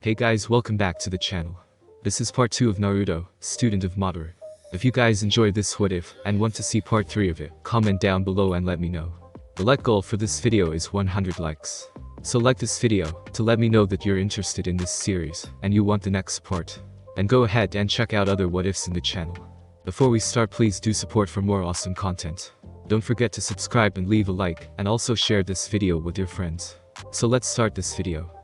Hey guys, welcome back to the channel. This is part 2 of Naruto, Student of Madara. If you guys enjoyed this what if, and want to see part 3 of it, comment down below and let me know. The like goal for this video is 100 likes. So like this video, to let me know that you're interested in this series, and you want the next part. And go ahead and check out other what ifs in the channel. Before we start, please do support for more awesome content. Don't forget to subscribe and leave a like, and also share this video with your friends. So let's start this video.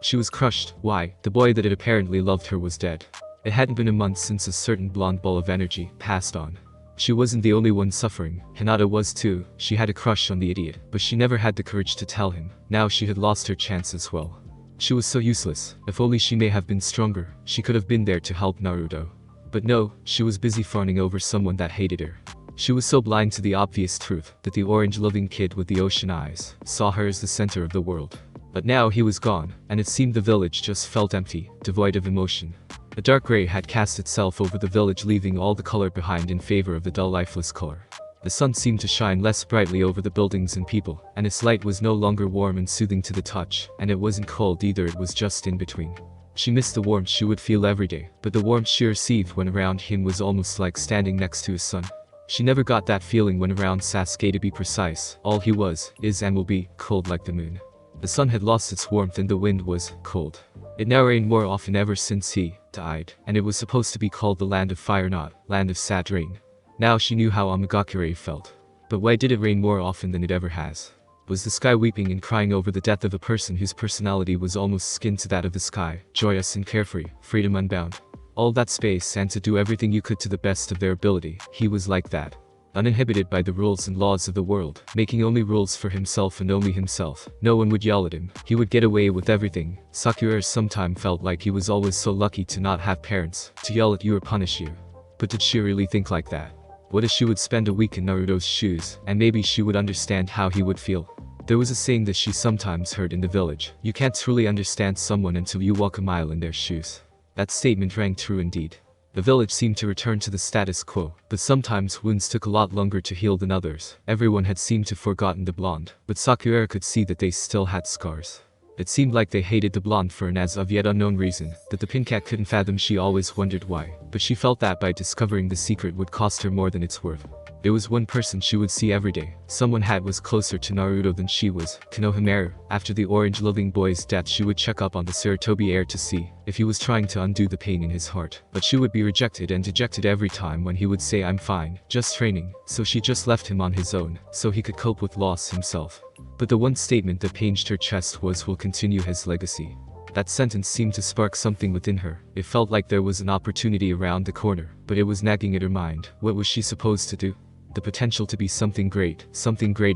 She was crushed. Why? The boy that had apparently loved her was dead. It hadn't been a month since a certain blonde ball of energy passed on. She wasn't the only one suffering, Hinata was too. She had a crush on the idiot, but she never had the courage to tell him. Now she had lost her chance as well. She was so useless. If only she may have been stronger, she could have been there to help Naruto. But no, she was busy fawning over someone that hated her. She was so blind to the obvious truth that the orange-loving kid with the ocean eyes saw her as the center of the world. But now he was gone, and it seemed the village just felt empty, devoid of emotion. A dark gray had cast itself over the village, leaving all the color behind in favor of the dull, lifeless color. The sun seemed to shine less brightly over the buildings and people, and its light was no longer warm and soothing to the touch, and it wasn't cold either, it was just in between. She missed the warmth she would feel every day, but the warmth she received when around him was almost like standing next to his son. She never got that feeling when around Sasuke, to be precise. All he was, is and will be, cold like the moon. The sun had lost its warmth and the wind was cold. It now rained more often ever since he died, and it was supposed to be called the land of fire, not land of sad rain. Now she knew how Amagakure felt. But why did it rain more often than it ever has? Was the sky weeping and crying over the death of a person whose personality was almost skin to that of the sky, joyous and carefree, freedom unbound? All that space and to do everything you could to the best of their ability, he was like that. Uninhibited by the rules and laws of the world, making only rules for himself and only himself. No one would yell at him. He would get away with everything. Sakura sometimes felt like he was always so lucky to not have parents, to yell at you or punish you. But did she really think like that? What if she would spend a week in Naruto's shoes, and maybe she would understand how he would feel? There was a saying that she sometimes heard in the village: you can't truly understand someone until you walk a mile in their shoes. That statement rang true indeed. The village seemed to return to the status quo, but sometimes wounds took a lot longer to heal than others. Everyone had seemed to have forgotten the blonde, but Sakura could see that they still had scars. It seemed like they hated the blonde for an as of yet unknown reason, that the pincat couldn't fathom. She always wondered why, but she felt that by discovering the secret would cost her more than it's worth. There was one person she would see every day. Someone that was closer to Naruto than she was, Konohamaru. After the orange-loving boy's death, she would check up on the Sarutobi heir to see if he was trying to undo the pain in his heart. But she would be rejected and dejected every time when he would say, "I'm fine, just training." So she just left him on his own, so he could cope with loss himself. But the one statement that pinched her chest was, "Will continue his legacy." That sentence seemed to spark something within her. It felt like there was an opportunity around the corner, but it was nagging at her mind. What was she supposed to do? The potential to be something great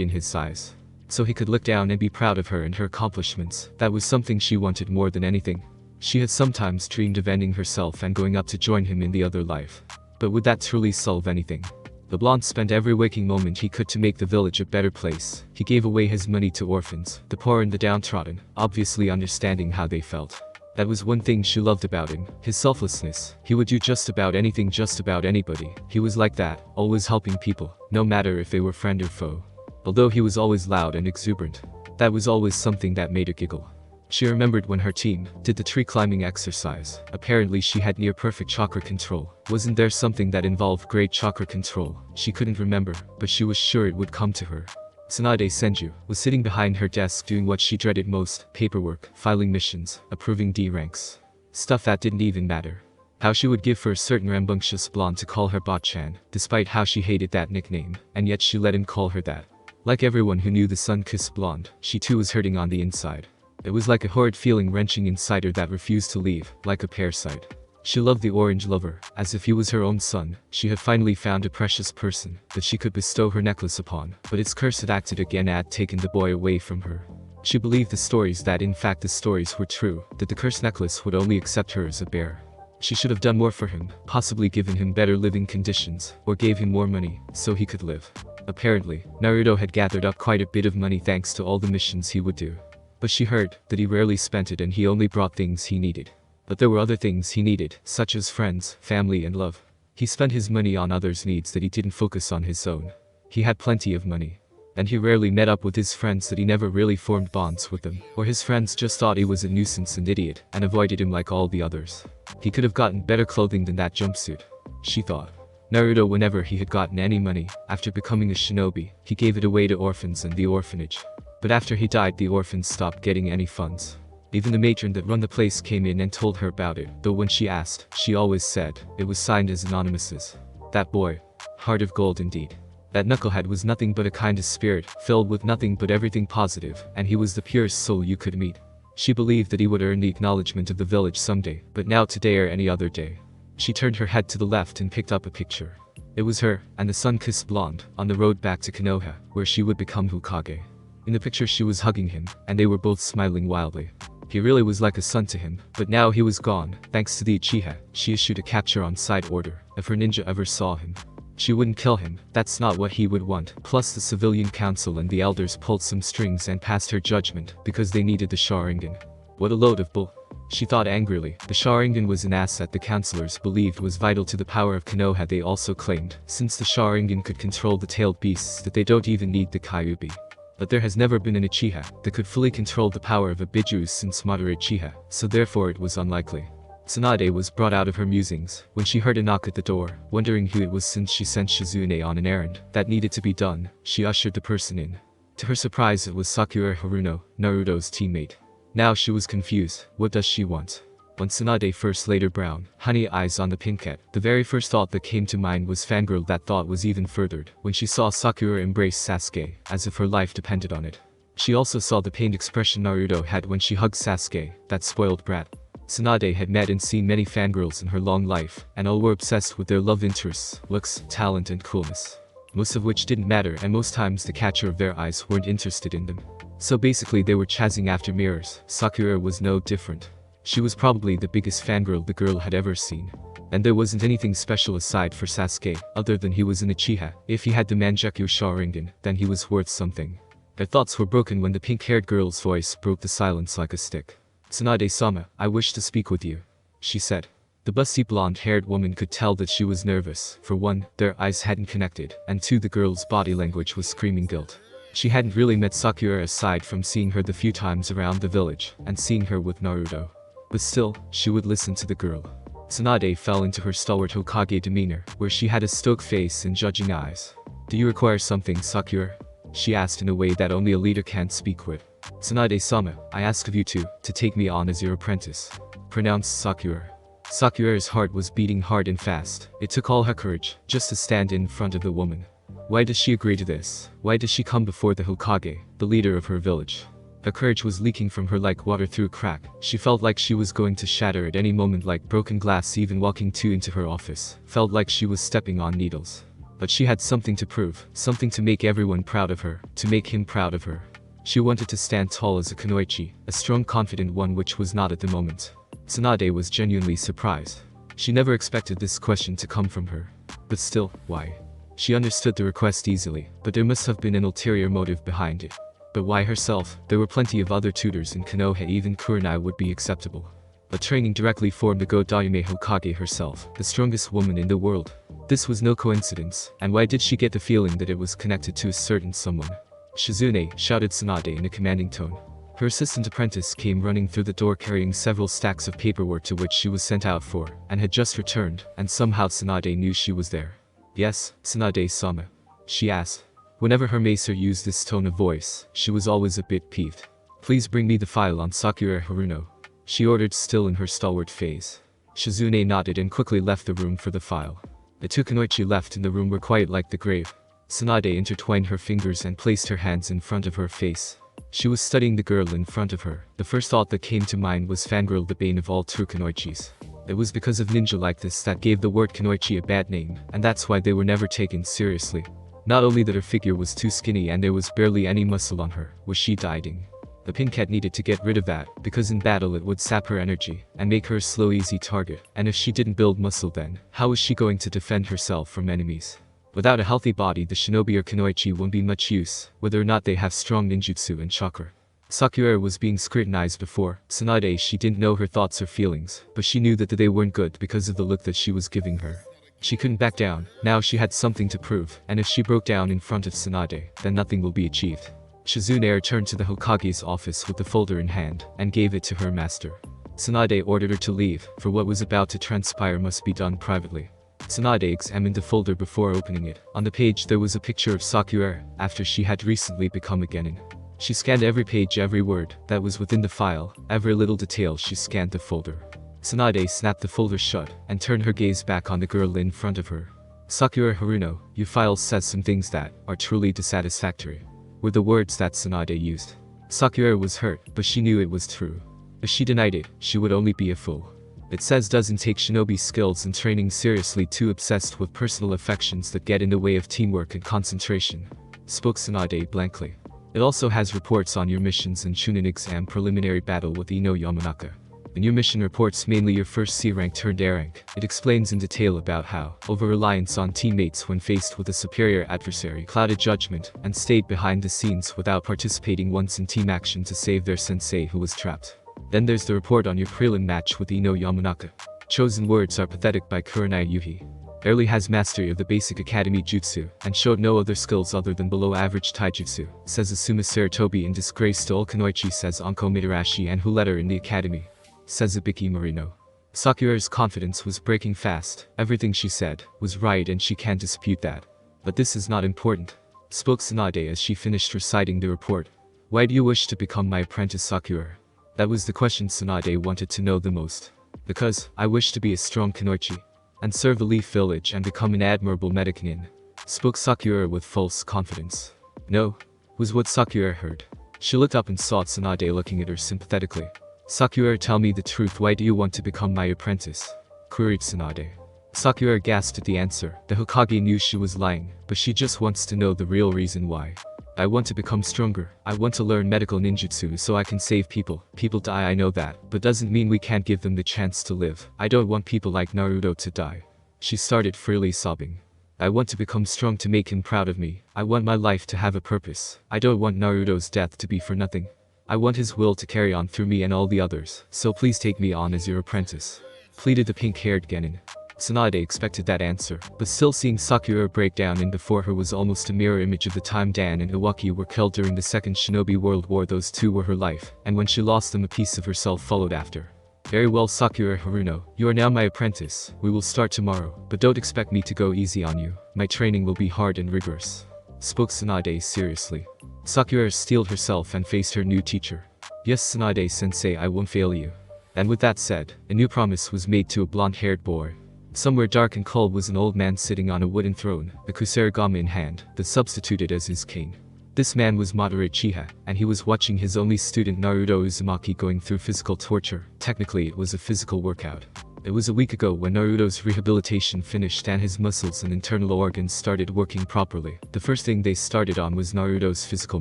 in his eyes. So he could look down and be proud of her and her accomplishments. That was something she wanted more than anything. She had sometimes dreamed of ending herself and going up to join him in the other life. But would that truly solve anything? The blonde spent every waking moment he could to make the village a better place. He gave away his money to orphans, the poor and the downtrodden, obviously understanding how they felt. That was one thing she loved about him, his selflessness. He would do just about anything, just about anybody. He was like that, always helping people, no matter if they were friend or foe. Although he was always loud and exuberant, that was always something that made her giggle. She remembered when her team did the tree climbing exercise. Apparently she had near perfect chakra control. Wasn't there something that involved great chakra control? She couldn't remember, but she was sure it would come to her. Tsunade Senju was sitting behind her desk doing what she dreaded most: paperwork, filing missions, approving D ranks. Stuff that didn't even matter. How she would give for a certain rambunctious blonde to call her Bot-chan, despite how she hated that nickname, and yet she let him call her that. Like everyone who knew the sun-kissed blonde, she too was hurting on the inside. It was like a horrid feeling wrenching inside her that refused to leave, like a parasite. She loved the orange lover, as if he was her own son. She had finally found a precious person that she could bestow her necklace upon, but its curse had acted again, had taken the boy away from her. She believed the stories, that in fact the stories were true, that the cursed necklace would only accept her as a bear. She should have done more for him, possibly given him better living conditions, or gave him more money, so he could live. Apparently, Naruto had gathered up quite a bit of money thanks to all the missions he would do. But she heard that he rarely spent it and he only brought things he needed. But there were other things he needed, such as friends, family and love. He spent his money on others' needs that he didn't focus on his own. He had plenty of money. and he rarely met up with his friends, that he never really formed bonds with them, or his friends just thought he was a nuisance and idiot, and avoided him like all the others. He could have gotten better clothing than that jumpsuit, she thought. Naruto, whenever he had gotten any money, after becoming a shinobi, he gave it away to orphans and the orphanage. But after he died, the orphans stopped getting any funds. Even the matron that run the place came in and told her about it, though when she asked, she always said it was signed as anonymous. That boy, heart of gold indeed. That knucklehead was nothing but a kindest spirit, filled with nothing but everything positive, and he was the purest soul you could meet. She believed that he would earn the acknowledgement of the village someday, but now, today or any other day. She turned her head to the left and picked up a picture. It was her, and the sun-kissed blonde, on the road back to Konoha, where she would become Hokage. In the picture she was hugging him, and they were both smiling wildly. He really was like a son to him, but now he was gone. Thanks to the Uchiha, she issued a capture on site order. If her ninja ever saw him, she wouldn't kill him, that's not what he would want. Plus the civilian council and the elders pulled some strings and passed her judgment, because they needed the Sharingan. What a load of bull. She thought angrily. The Sharingan was an asset the councillors believed was vital to the power of Konoha. They also claimed, since the Sharingan could control the tailed beasts, that they don't even need the Kyuubi. But there has never been an Uchiha that could fully control the power of a Bijuu since Madara Uchiha, so therefore it was unlikely. Tsunade was brought out of her musings when she heard a knock at the door. Wondering who it was since she sent Shizune on an errand that needed to be done, she ushered the person in. To her surprise, it was Sakura Haruno, Naruto's teammate. Now she was confused. What does she want? When Tsunade first laid her brown, honey eyes on the pinkette, the very first thought that came to mind was fangirl. That thought was even furthered when she saw Sakura embrace Sasuke, as if her life depended on it. She also saw the pained expression Naruto had when she hugged Sasuke, that spoiled brat. Tsunade had met and seen many fangirls in her long life, and all were obsessed with their love interests, looks, talent and coolness. Most of which didn't matter, and most times the catcher of their eyes weren't interested in them. So basically they were chasing after mirrors. Sakura was no different. She was probably the biggest fangirl the girl had ever seen. And there wasn't anything special aside for Sasuke, other than he was an Uchiha. If he had the Mangekyou Sharingan, then he was worth something. Their thoughts were broken when the pink-haired girl's voice broke the silence like a stick. Tsunade-sama, I wish to speak with you, she said. The busty blonde-haired woman could tell that she was nervous. For one, their eyes hadn't connected, and two, the girl's body language was screaming guilt. She hadn't really met Sakura aside from seeing her the few times around the village, and seeing her with Naruto. But still, she would listen to the girl. Tsunade fell into her stalwart Hokage demeanor, where she had a stoic face and judging eyes. Do you require something, Sakura? She asked in a way that only a leader can speak with. Tsunade-sama, I ask of you to take me on as your apprentice, pronounced Sakura. Sakura's heart was beating hard and fast. It took all her courage, just to stand in front of the woman. Why does she agree to this? Why does she come before the Hokage, the leader of her village? Her courage was leaking from her like water through a crack. She felt like she was going to shatter at any moment like broken glass. Even walking into her office felt like she was stepping on needles. But she had something to prove, something to make everyone proud of her, to make him proud of her. She wanted to stand tall as a kunoichi, a strong, confident one, which was not at the moment. Tsunade was genuinely surprised. She never expected this question to come from her. But still, why? She understood the request easily, but there must have been an ulterior motive behind it. But why herself? There were plenty of other tutors in Konoha. Even Kurenai would be acceptable. But training directly for the Go-Daime Hokage herself, the strongest woman in the world. This was no coincidence, and why did she get the feeling that it was connected to a certain someone? Shizune, shouted Tsunade in a commanding tone. Her assistant apprentice came running through the door carrying several stacks of paperwork to which she was sent out for, and had just returned, and somehow Tsunade knew she was there. Yes, Tsunade-sama? She asked. Whenever her maester used this tone of voice, she was always a bit peeved. Please bring me the file on Sakura Haruno, she ordered, still in her stalwart phase. Shizune nodded and quickly left the room for the file. The two kunoichi left in the room were quiet like the grave. Tsunade intertwined her fingers and placed her hands in front of her face. She was studying the girl in front of her. The first thought that came to mind was fangirl, the bane of all true kunoichis. It was because of ninja like this that gave the word kunoichi a bad name, and that's why they were never taken seriously. Not only that her figure was too skinny and there was barely any muscle on her, was she dieting. The Pincat needed to get rid of that, because in battle it would sap her energy, and make her a slow easy target, and if she didn't build muscle, then how was she going to defend herself from enemies? Without a healthy body, the shinobi or kunoichi won't be much use, whether or not they have strong ninjutsu and chakra. Sakura was being scrutinized before Tsunade. She didn't know her thoughts or feelings, but she knew that they weren't good because of the look that she was giving her. She couldn't back down. Now she had something to prove, and if she broke down in front of Tsunade, then nothing will be achieved. Shizune returned to the Hokage's office with the folder in hand, and gave it to her master. Tsunade ordered her to leave, for what was about to transpire must be done privately. Tsunade examined the folder before opening it. On the page there was a picture of Sakura, after she had recently become a genin. She scanned every page, every word that was within the file, every little detail. She scanned the folder. Tsunade snapped the folder shut, and turned her gaze back on the girl in front of her. "Sakura Haruno, your file says some things that are truly dissatisfactory," were the words that Tsunade used. Sakura was hurt, but she knew it was true. If she denied it, she would only be a fool. "It says doesn't take shinobi skills and training seriously, too obsessed with personal affections that get in the way of teamwork and concentration," spoke Tsunade blankly. "It also has reports on your missions and Chunin exam preliminary battle with Ino Yamanaka. In your mission reports mainly your first C rank turned A rank. It explains in detail about how over-reliance on teammates when faced with a superior adversary clouded judgment and stayed behind the scenes without participating once in team action to save their sensei who was trapped. Then there's the report on your prelim match with Ino Yamanaka. Chosen words are pathetic by Kurenai Yuhi. Barely has mastery of the basic academy jutsu, and showed no other skills other than below-average taijutsu, says Asuma Saratobi. In disgrace to Ulkanoichi, says Anko Mitarashi, and who let her in the academy, says Ibiki Morino. Sakura's confidence was breaking fast. Everything she said was right and she can't dispute that. "But this is not important," spoke Tsunade as she finished reciting the report. "Why do you wish to become my apprentice, Sakura?" That was the question Tsunade wanted to know the most. "Because I wish to be a strong Kunoichi and serve the Leaf Village and become an admirable Medicinin," spoke Sakura with false confidence. "No," was what Sakura heard. She looked up and saw Tsunade looking at her sympathetically. "Sakura, tell me the truth, why do you want to become my apprentice?" queried Tsunade. Sakura gasped at the answer. The Hokage knew she was lying, but she just wants to know the real reason why. "I want to become stronger. I want to learn medical ninjutsu so I can save people. People die, I know that, but doesn't mean we can't give them the chance to live. I don't want people like Naruto to die." She started freely sobbing. "I want to become strong to make him proud of me. I want my life to have a purpose. I don't want Naruto's death to be for nothing. I want his will to carry on through me and all the others, so please take me on as your apprentice," pleaded the pink-haired genin. Tsunade expected that answer, but still seeing Sakura break down in before her was almost a mirror image of the time Dan and Iwaki were killed during the Second Shinobi World War. Those two were her life, and when she lost them a piece of herself followed after. "Very well, Sakura Haruno, you are now my apprentice. We will start tomorrow, but don't expect me to go easy on you. My training will be hard and rigorous," spoke Tsunade seriously. Sakura steeled herself and faced her new teacher. "Yes, Tsunade-sensei, I won't fail you." And with that said, a new promise was made to a blonde-haired boy. Somewhere dark and cold was an old man sitting on a wooden throne, the kusarigama in hand, that substituted as his king. This man was Madara Uchiha, and he was watching his only student Naruto Uzumaki going through physical torture. Technically it was a physical workout. It was a week ago when Naruto's rehabilitation finished and his muscles and internal organs started working properly. The first thing they started on was Naruto's physical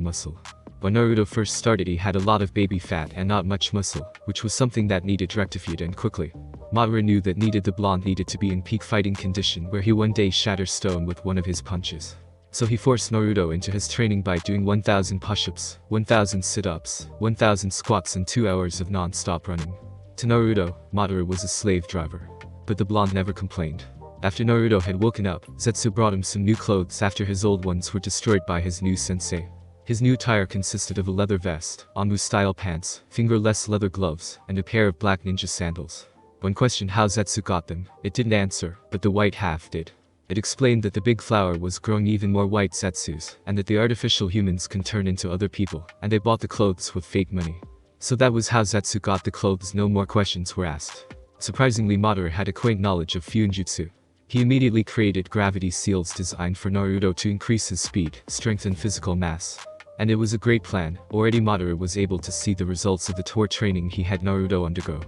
muscle. When Naruto first started he had a lot of baby fat and not much muscle, which was something that needed rectified and quickly. Madara knew that the blonde needed to be in peak fighting condition where he one day shattered stone with one of his punches. So he forced Naruto into his training by doing 1000 push-ups, 1000 sit-ups, 1000 squats and 2 hours of non-stop running. To Naruto, Madara was a slave driver. But the blonde never complained. After Naruto had woken up, Zetsu brought him some new clothes after his old ones were destroyed by his new sensei. His new attire consisted of a leather vest, Anmu-style pants, fingerless leather gloves, and a pair of black ninja sandals. When questioned how Zetsu got them, it didn't answer, but the white half did. It explained that the big flower was growing even more white Zetsus, and that the artificial humans can turn into other people, and they bought the clothes with fake money. So that was how Zetsu got the clothes. No more questions were asked. Surprisingly, Madara had a quaint knowledge of Fuinjutsu. He immediately created gravity seals designed for Naruto to increase his speed, strength and physical mass. And it was a great plan. Already Madara was able to see the results of the tour training he had Naruto undergo.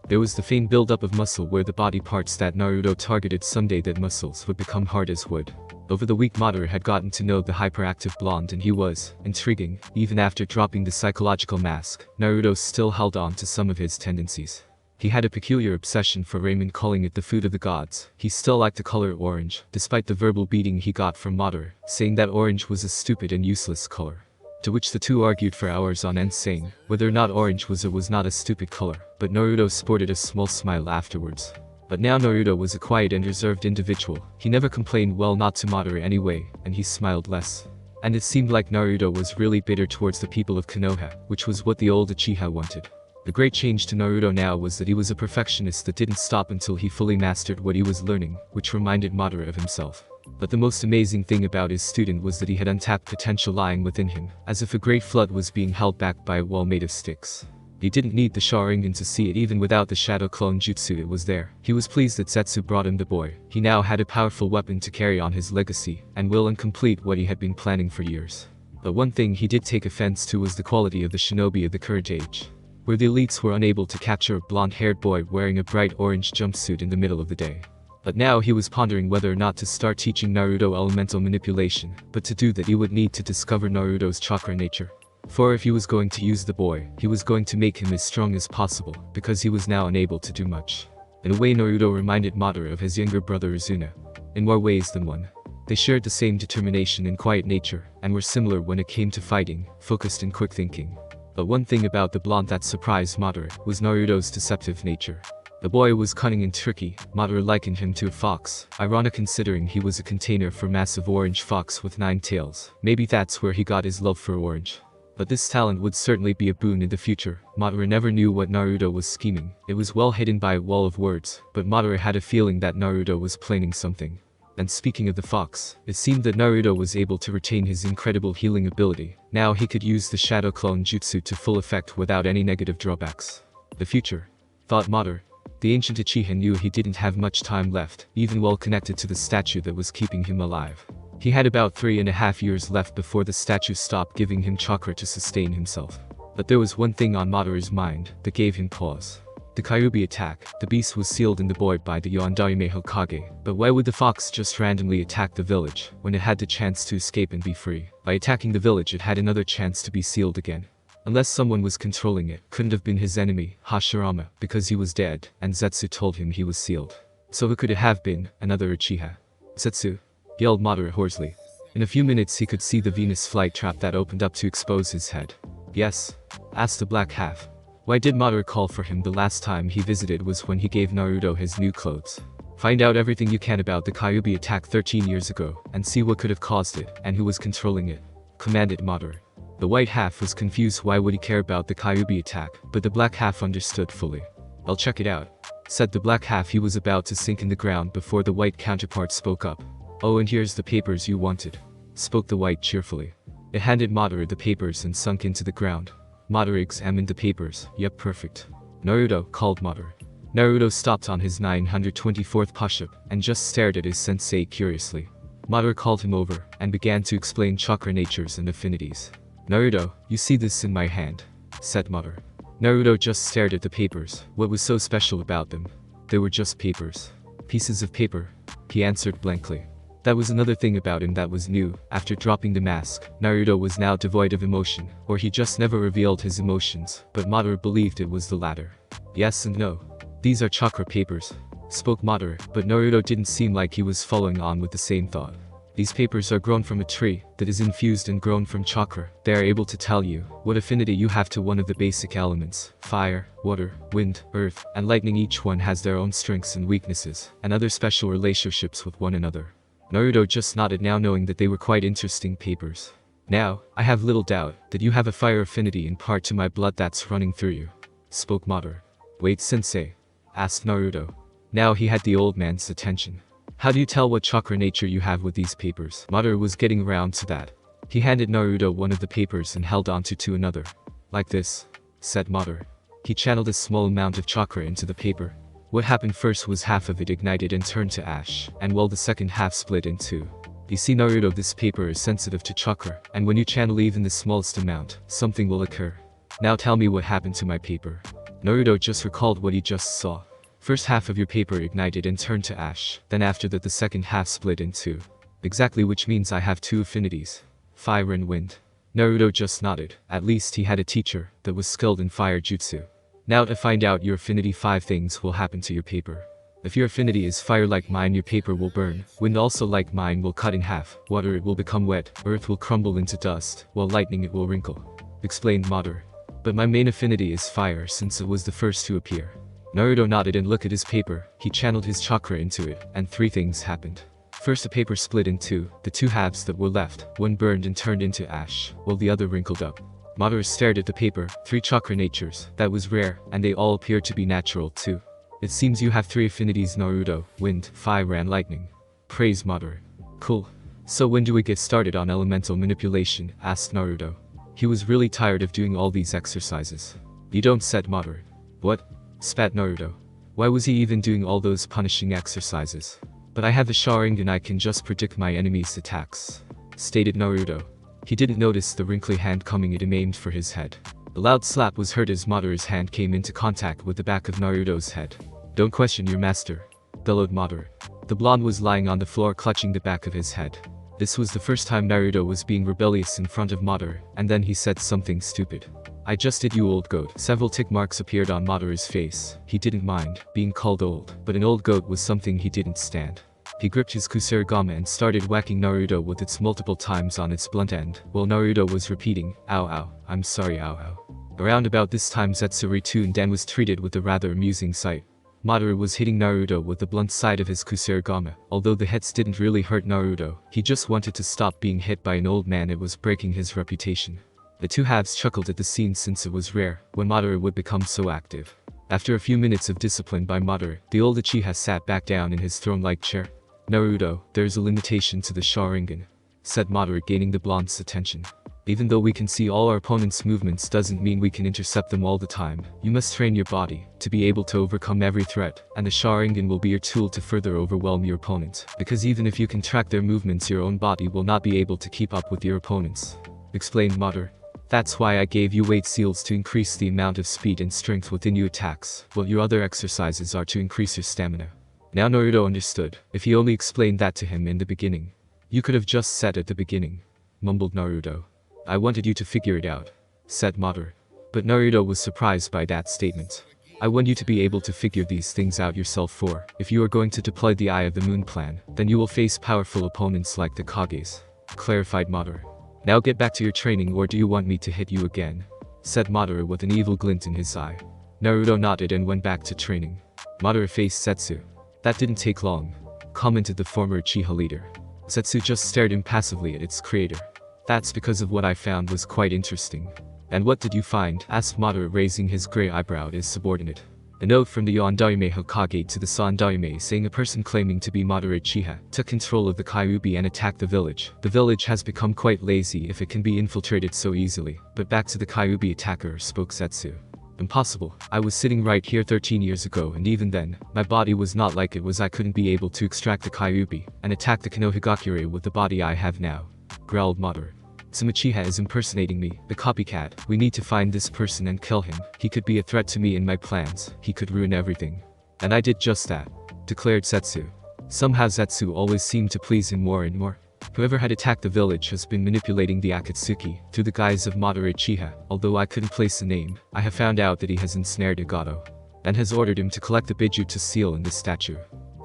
There was the faint buildup of muscle where the body parts that Naruto targeted. Someday that muscles would become hard as wood. Over the week Madara had gotten to know the hyperactive blonde and he was intriguing. Even after dropping the psychological mask, Naruto still held on to some of his tendencies. He had a peculiar obsession for ramen, calling it the food of the gods. He still liked the color orange, despite the verbal beating he got from Madara, saying that orange was a stupid and useless color. To which the two argued for hours on end, saying whether or not orange was or was not a stupid color, but Naruto sported a small smile afterwards. But now Naruto was a quiet and reserved individual. He never complained, well, not to Madara anyway, and he smiled less. And it seemed like Naruto was really bitter towards the people of Konoha, which was what the old Uchiha wanted. The great change to Naruto now was that he was a perfectionist that didn't stop until he fully mastered what he was learning, which reminded Madara of himself. But the most amazing thing about his student was that he had untapped potential lying within him, as if a great flood was being held back by a wall made of sticks. He didn't need the Sharingan to see it. Even without the Shadow Clone Jutsu, it was there. He was pleased that Zetsu brought him the boy. He now had a powerful weapon to carry on his legacy, and will and complete what he had been planning for years. But one thing he did take offense to was the quality of the shinobi of the current age, where the elites were unable to capture a blonde-haired boy wearing a bright orange jumpsuit in the middle of the day. But now he was pondering whether or not to start teaching Naruto elemental manipulation, but to do that he would need to discover Naruto's chakra nature. For if he was going to use the boy, he was going to make him as strong as possible, because he was now unable to do much. In a way, Naruto reminded Madara of his younger brother Izuna. In more ways than one. They shared the same determination and quiet nature, and were similar when it came to fighting, focused and quick thinking. But one thing about the blonde that surprised Madara was Naruto's deceptive nature. The boy was cunning and tricky. Madara likened him to a fox, ironic considering he was a container for massive orange fox with 9 tails. Maybe that's where he got his love for orange. But this talent would certainly be a boon in the future. Madara never knew what Naruto was scheming. It was well hidden by a wall of words, but Madara had a feeling that Naruto was planning something. And speaking of the fox, it seemed that Naruto was able to retain his incredible healing ability. Now he could use the Shadow Clone Jutsu to full effect without any negative drawbacks. The future, thought Madara. The ancient Uchiha knew he didn't have much time left, even well connected to the statue that was keeping him alive. He had about 3.5 years left before the statue stopped giving him chakra to sustain himself. But there was one thing on Madara's mind that gave him pause. The Kyuubi attack. The beast was sealed in the boy by the Yondaime Hokage, but why would the fox just randomly attack the village, when it had the chance to escape and be free? By attacking the village, it had another chance to be sealed again. Unless someone was controlling it, couldn't have been his enemy, Hashirama, because he was dead, and Zetsu told him he was sealed. So who could it have been? Another Uchiha. Zetsu, yelled Madara hoarsely. In a few minutes he could see the Venus flytrap that opened up to expose his head. Yes? Asked the black half. Why did Madara call for him? The last time he visited was when he gave Naruto his new clothes. Find out everything you can about the Kyuubi attack 13 years ago, and see what could have caused it, and who was controlling it, commanded Madara. The white half was confused. Why would he care about the Kyuubi attack? But the black half understood fully. I'll check it out, said the black half. He was about to sink in the ground before the white counterpart spoke up. Oh, and here's the papers you wanted, spoke the white cheerfully. It handed Madara the papers and sunk into the ground. Madara examined the papers. Yep, perfect. Naruto, called Madara. Naruto stopped on his 924th push-up and just stared at his sensei curiously. Madara called him over and began to explain chakra natures and affinities. Naruto, you see this in my hand, said Madara. Naruto just stared at the papers. What was so special about them? They were just papers. Pieces of paper, he answered blankly. That was another thing about him that was new. After dropping the mask, Naruto was now devoid of emotion, or he just never revealed his emotions, but Madara believed it was the latter. Yes and no. These are chakra papers, spoke Madara, but Naruto didn't seem like he was following on with the same thought. These papers are grown from a tree that is infused and grown from chakra. They are able to tell you what affinity you have to one of the basic elements: fire, water, wind, earth, and lightning. Each one has their own strengths and weaknesses, and other special relationships with one another. Naruto just nodded, now knowing that they were quite interesting papers. Now, I have little doubt that you have a fire affinity in part to my blood that's running through you, spoke Madara. Wait, sensei? Asked Naruto. Now he had the old man's attention. How do you tell what chakra nature you have with these papers? Madara was getting around to that. He handed Naruto one of the papers and held onto to another. Like this, said Madara. He channeled a small amount of chakra into the paper. What happened first was half of it ignited and turned to ash, and while the second half split in two. You see, Naruto, this paper is sensitive to chakra, and when you channel even the smallest amount, something will occur. Now tell me what happened to my paper. Naruto just recalled what he just saw. First half of your paper ignited and turned to ash, then after that the second half split in two. Exactly, which means I have two affinities: fire and wind. Naruto just nodded. At least he had a teacher that was skilled in fire jutsu. Now to find out your affinity, 5 things will happen to your paper. If your affinity is fire like mine, your paper will burn. Wind also like mine will cut in half. Water, it will become wet. Earth will crumble into dust, while lightning, it will wrinkle, explained Madara. But my main affinity is fire, since it was the first to appear. Naruto nodded and looked at his paper. He channeled his chakra into it, and three things happened. First, the paper split in two. The two halves that were left, one burned and turned into ash, while the other wrinkled up. Madara stared at the paper. 3 chakra natures. That was rare, and they all appeared to be natural too. It seems you have 3 affinities, Naruto: wind, fire and lightning. Praise Madara. Cool. So when do we get started on elemental manipulation? Asked Naruto. He was really tired of doing all these exercises. You don't, said Madara. What? Spat Naruto. Why was he even doing all those punishing exercises? But I have the Sharingan, I can just predict my enemy's attacks, stated Naruto. He didn't notice the wrinkly hand coming at him, aimed for his head. A loud slap was heard as Madara's hand came into contact with the back of Naruto's head. Don't question your master, bellowed Madara. The blonde was lying on the floor clutching the back of his head. This was the first time Naruto was being rebellious in front of Madara, and then he said something stupid. I just did, you old goat. Several tick marks appeared on Madara's face. He didn't mind being called old, but an old goat was something he didn't stand. He gripped his Kusarigama and started whacking Naruto with it multiple times on its blunt end, while Naruto was repeating, ow ow, I'm sorry ow ow. Around about this time Zetsu returned and was treated with a rather amusing sight. Madara was hitting Naruto with the blunt side of his Kusarigama. Although the hits didn't really hurt Naruto, he just wanted to stop being hit by an old man. It was breaking his reputation. The two halves chuckled at the scene since it was rare when Madara would become so active. After a few minutes of discipline by Madara, the old Uchiha sat back down in his throne-like chair. Naruto, there's a limitation to the Sharingan, said Madara, gaining the blonde's attention. Even though we can see all our opponent's movements doesn't mean we can intercept them all the time. You must train your body to be able to overcome every threat, and the Sharingan will be your tool to further overwhelm your opponent. Because even if you can track their movements, your own body will not be able to keep up with your opponent's, explained Madara. That's why I gave you weight seals to increase the amount of speed and strength within your attacks, while your other exercises are to increase your stamina. Now Naruto understood. If he only explained that to him in the beginning. You could have just said at the beginning, mumbled Naruto. I wanted you to figure it out, said Madara. But Naruto was surprised by that statement. I want you to be able to figure these things out yourself, for if you are going to deploy the Eye of the Moon plan, then you will face powerful opponents like the Kages, clarified Madara. Now get back to your training, or do you want me to hit you again? Said Madara with an evil glint in his eye. Naruto nodded and went back to training. Madara faced Zetsu. That didn't take long, commented the former Uchiha leader. Zetsu just stared impassively at its creator. That's because of what I found was quite interesting. And what did you find? Asked Madara, raising his grey eyebrow at his subordinate. A note from the Yondaime Hokage to the Sandaime saying a person claiming to be Madara Uchiha took control of the Kyuubi and attacked the village. The village has become quite lazy if it can be infiltrated so easily. But back to the Kyuubi attacker, spoke Zetsu. Impossible. I was sitting right here 13 years ago, and even then, my body was not like it was. I couldn't be able to extract the Kyuubi and attack the Konohagakure with the body I have now, growled Madara. Some Uchiha is impersonating me, the copycat. We need to find this person and kill him. He could be a threat to me and my plans. He could ruin everything. And I did just that, declared Zetsu. Somehow Zetsu always seemed to please him more and more. Whoever had attacked the village has been manipulating the Akatsuki through the guise of Madara Uchiha. Although I couldn't place a name, I have found out that he has ensnared Nagato and has ordered him to collect the Biju to seal in this statue.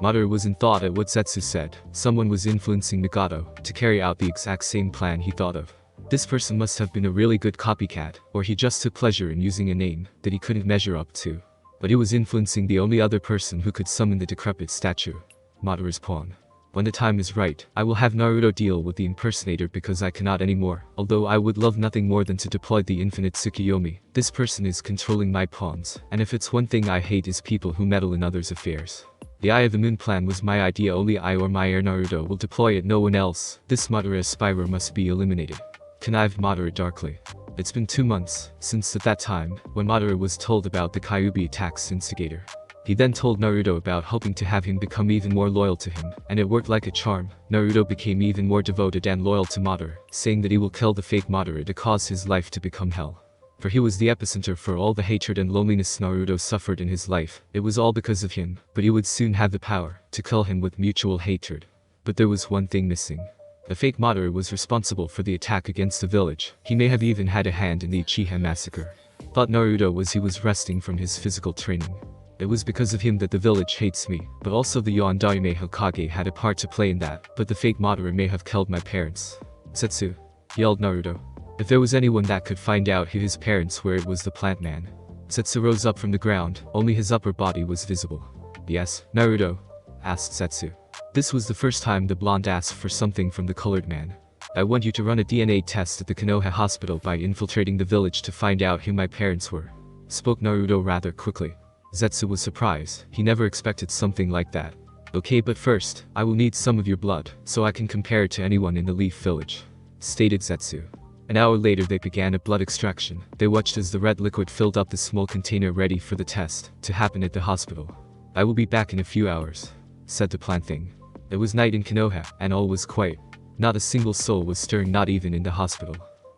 Madara was in thought at what Zetsu said. Someone was influencing Nagato to carry out the exact same plan he thought of. This person must have been a really good copycat, or he just took pleasure in using a name that he couldn't measure up to. But he was influencing the only other person who could summon the decrepit statue, Madara's pawn. When the time is right, I will have Naruto deal with the impersonator because I cannot anymore. Although I would love nothing more than to deploy the infinite Tsukuyomi. This person is controlling my pawns, and if it's one thing I hate is people who meddle in others' affairs. The Eye of the Moon plan was my idea. Only I or my heir Naruto will deploy it, no one else. This Madara aspirer must be eliminated, connived Madara darkly. It's been 2 months since at that time when Madara was told about the Kyuubi attack's instigator. He then told Naruto about hoping to have him become even more loyal to him, and it worked like a charm. Naruto became even more devoted and loyal to Madara, saying that he will kill the fake Madara to cause his life to become hell. For he was the epicenter for all the hatred and loneliness Naruto suffered in his life. It was all because of him, but he would soon have the power to kill him with mutual hatred. But there was one thing missing. The fake Madara was responsible for the attack against the village. He may have even had a hand in the Uchiha massacre, thought Naruto as he was resting from his physical training. It was because of him that the village hates me, but also the Yondaime Hokage had a part to play in that. But the fake Madara may have killed my parents. Zetsu, yelled Naruto. If there was anyone that could find out who his parents were, it was the plant man. Zetsu rose up from the ground, only his upper body was visible. Yes, Naruto? Asked Zetsu. This was the first time the blonde asked for something from the colored man. I want you to run a DNA test at the Konoha hospital by infiltrating the village to find out who my parents were. Spoke Naruto rather quickly. Zetsu was surprised, he never expected something like that. Okay, but first, I will need some of your blood, so I can compare it to anyone in the Leaf Village. Stated Zetsu. An hour later they began a blood extraction. They watched as the red liquid filled up the small container ready for the test to happen at the hospital. I will be back in a few hours, said the plant thing. It was night in Konoha, and all was quiet. Not a single soul was stirring, not even in the hospital.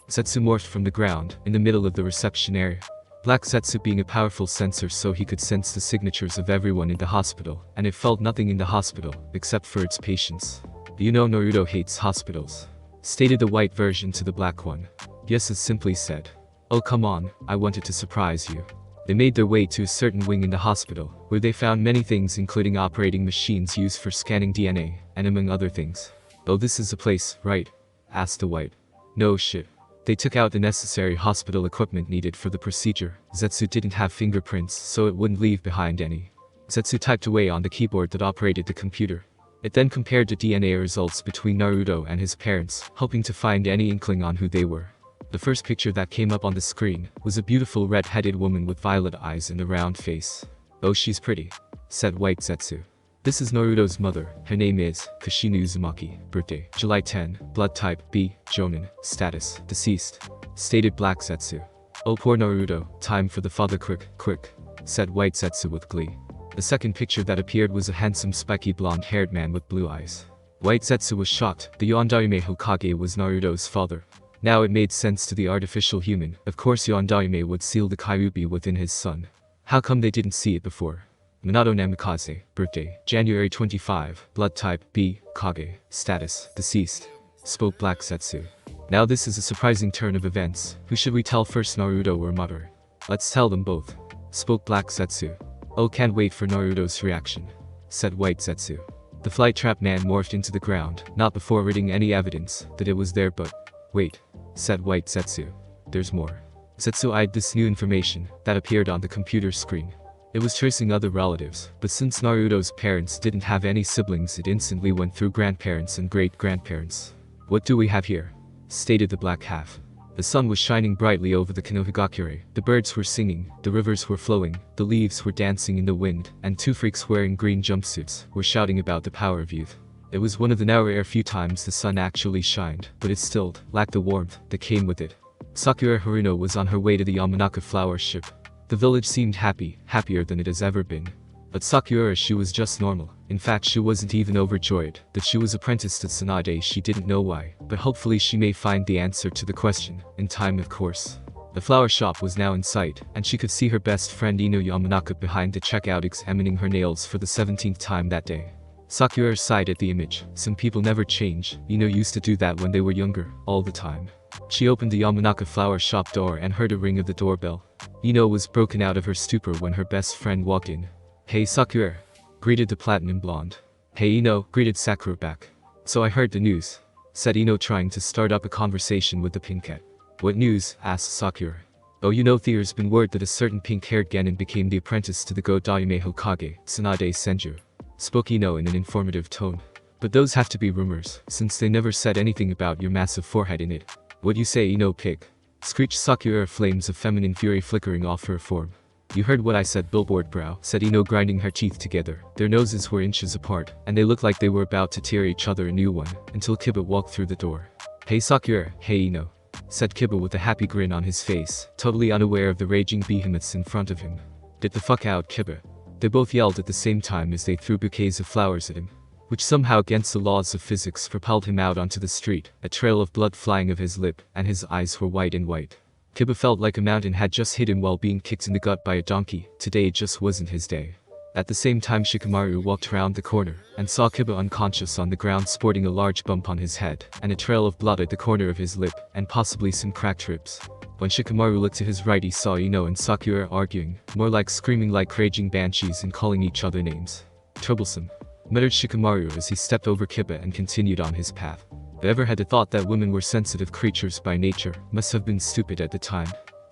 Zetsu morphed from the ground, in the middle of the reception area. Black Zetsu being a powerful sensor, so he could sense the signatures of everyone in the hospital, and it felt nothing in the hospital, except for its patients. You know Naruto hates hospitals. Stated the white version to the black one. Yes, it simply said. Oh come on, I wanted to surprise you. They made their way to a certain wing in the hospital, where they found many things including operating machines used for scanning DNA, and among other things. Oh, this is the place, right? Asked the white. No shit. They took out the necessary hospital equipment needed for the procedure. Zetsu didn't have fingerprints, so it wouldn't leave behind any. Zetsu typed away on the keyboard that operated the computer. It then compared the DNA results between Naruto and his parents, hoping to find any inkling on who they were. The first picture that came up on the screen was a beautiful red-headed woman with violet eyes and a round face. Oh, she's pretty, said white Zetsu. This is Naruto's mother. Her name is Kushina Uzumaki. Birthday, July 10. Blood type, B. Jonin. Status, deceased. Stated black Zetsu. Oh poor Naruto, time for the father quick, said white Zetsu with glee. The second picture that appeared was a handsome spiky blonde-haired man with blue eyes. White Zetsu was shocked. The Yondaime Hokage was Naruto's father. Now it made sense to the artificial human. Of course Yondaime would seal the Kyuubi within his son. How come they didn't see it before? Minato Namikaze. Birthday, January 25. Blood type, B. Kage. Status, deceased. Spoke black Zetsu. Now this is a surprising turn of events. Who should we tell first, Naruto or Madara? Let's tell them both. Spoke black Zetsu. Oh, can't wait for Naruto's reaction, said white Zetsu. The flight trap man morphed into the ground, not before reading any evidence that it was there, but wait, said white Zetsu. There's more. Zetsu eyed this new information that appeared on the computer screen. It was tracing other relatives, but since Naruto's parents didn't have any siblings, it instantly went through grandparents and great-grandparents. What do we have here? Stated the black half. The sun was shining brightly over the Konohagakure, the birds were singing, the rivers were flowing, the leaves were dancing in the wind, and two freaks wearing green jumpsuits were shouting about the power of youth. It was one of the rare few times the sun actually shined, but it still lacked the warmth that came with it. Sakura Haruno was on her way to the Yamanaka flower ship. The village seemed happy, happier than it has ever been. But Sakura, she was just normal. In fact, she wasn't even overjoyed that she was apprenticed to Tsunade. She didn't know why, but hopefully she may find the answer to the question, in time of course. The flower shop was now in sight, and she could see her best friend Ino Yamanaka behind the checkout examining her nails for the 17th time that day. Sakura sighed at the image. Some people never change. Ino used to do that when they were younger, all the time. She opened the Yamanaka flower shop door and heard a ring of the doorbell. Ino was broken out of her stupor when her best friend walked in. Hey Sakura, greeted the platinum blonde. Hey Ino, greeted Sakura back. So I heard the news, said Ino, trying to start up a conversation with the pinkette. What news? Asked Sakura. Oh, you know, there's been word that a certain pink-haired genin became the apprentice to the Go-Daime Hokage, Tsunade Senju. Spoke Ino in an informative tone. But those have to be rumors, since they never said anything about your massive forehead in it. What you say, Ino pig? Screeched Sakura, flames of feminine fury flickering off her form. You heard what I said, billboard brow, said Ino, grinding her teeth together. Their noses were inches apart, and they looked like they were about to tear each other a new one, until Kiba walked through the door. Hey Sakura, hey Ino, said Kiba with a happy grin on his face, totally unaware of the raging behemoths in front of him. Get the fuck out, Kiba. They both yelled at the same time as they threw bouquets of flowers at him, which somehow against the laws of physics propelled him out onto the street, a trail of blood flying of his lip, and his eyes were white and white. Kiba felt like a mountain had just hit him while being kicked in the gut by a donkey. Today just wasn't his day. At the same time, Shikamaru walked around the corner, and saw Kiba unconscious on the ground, sporting a large bump on his head, and a trail of blood at the corner of his lip, and possibly some cracked ribs. When Shikamaru looked to his right, he saw Ino and Sakura arguing, more like screaming like raging banshees and calling each other names. Troublesome, muttered Shikamaru as he stepped over Kiba and continued on his path. Whoever had the thought that women were sensitive creatures by nature must have been stupid at the time.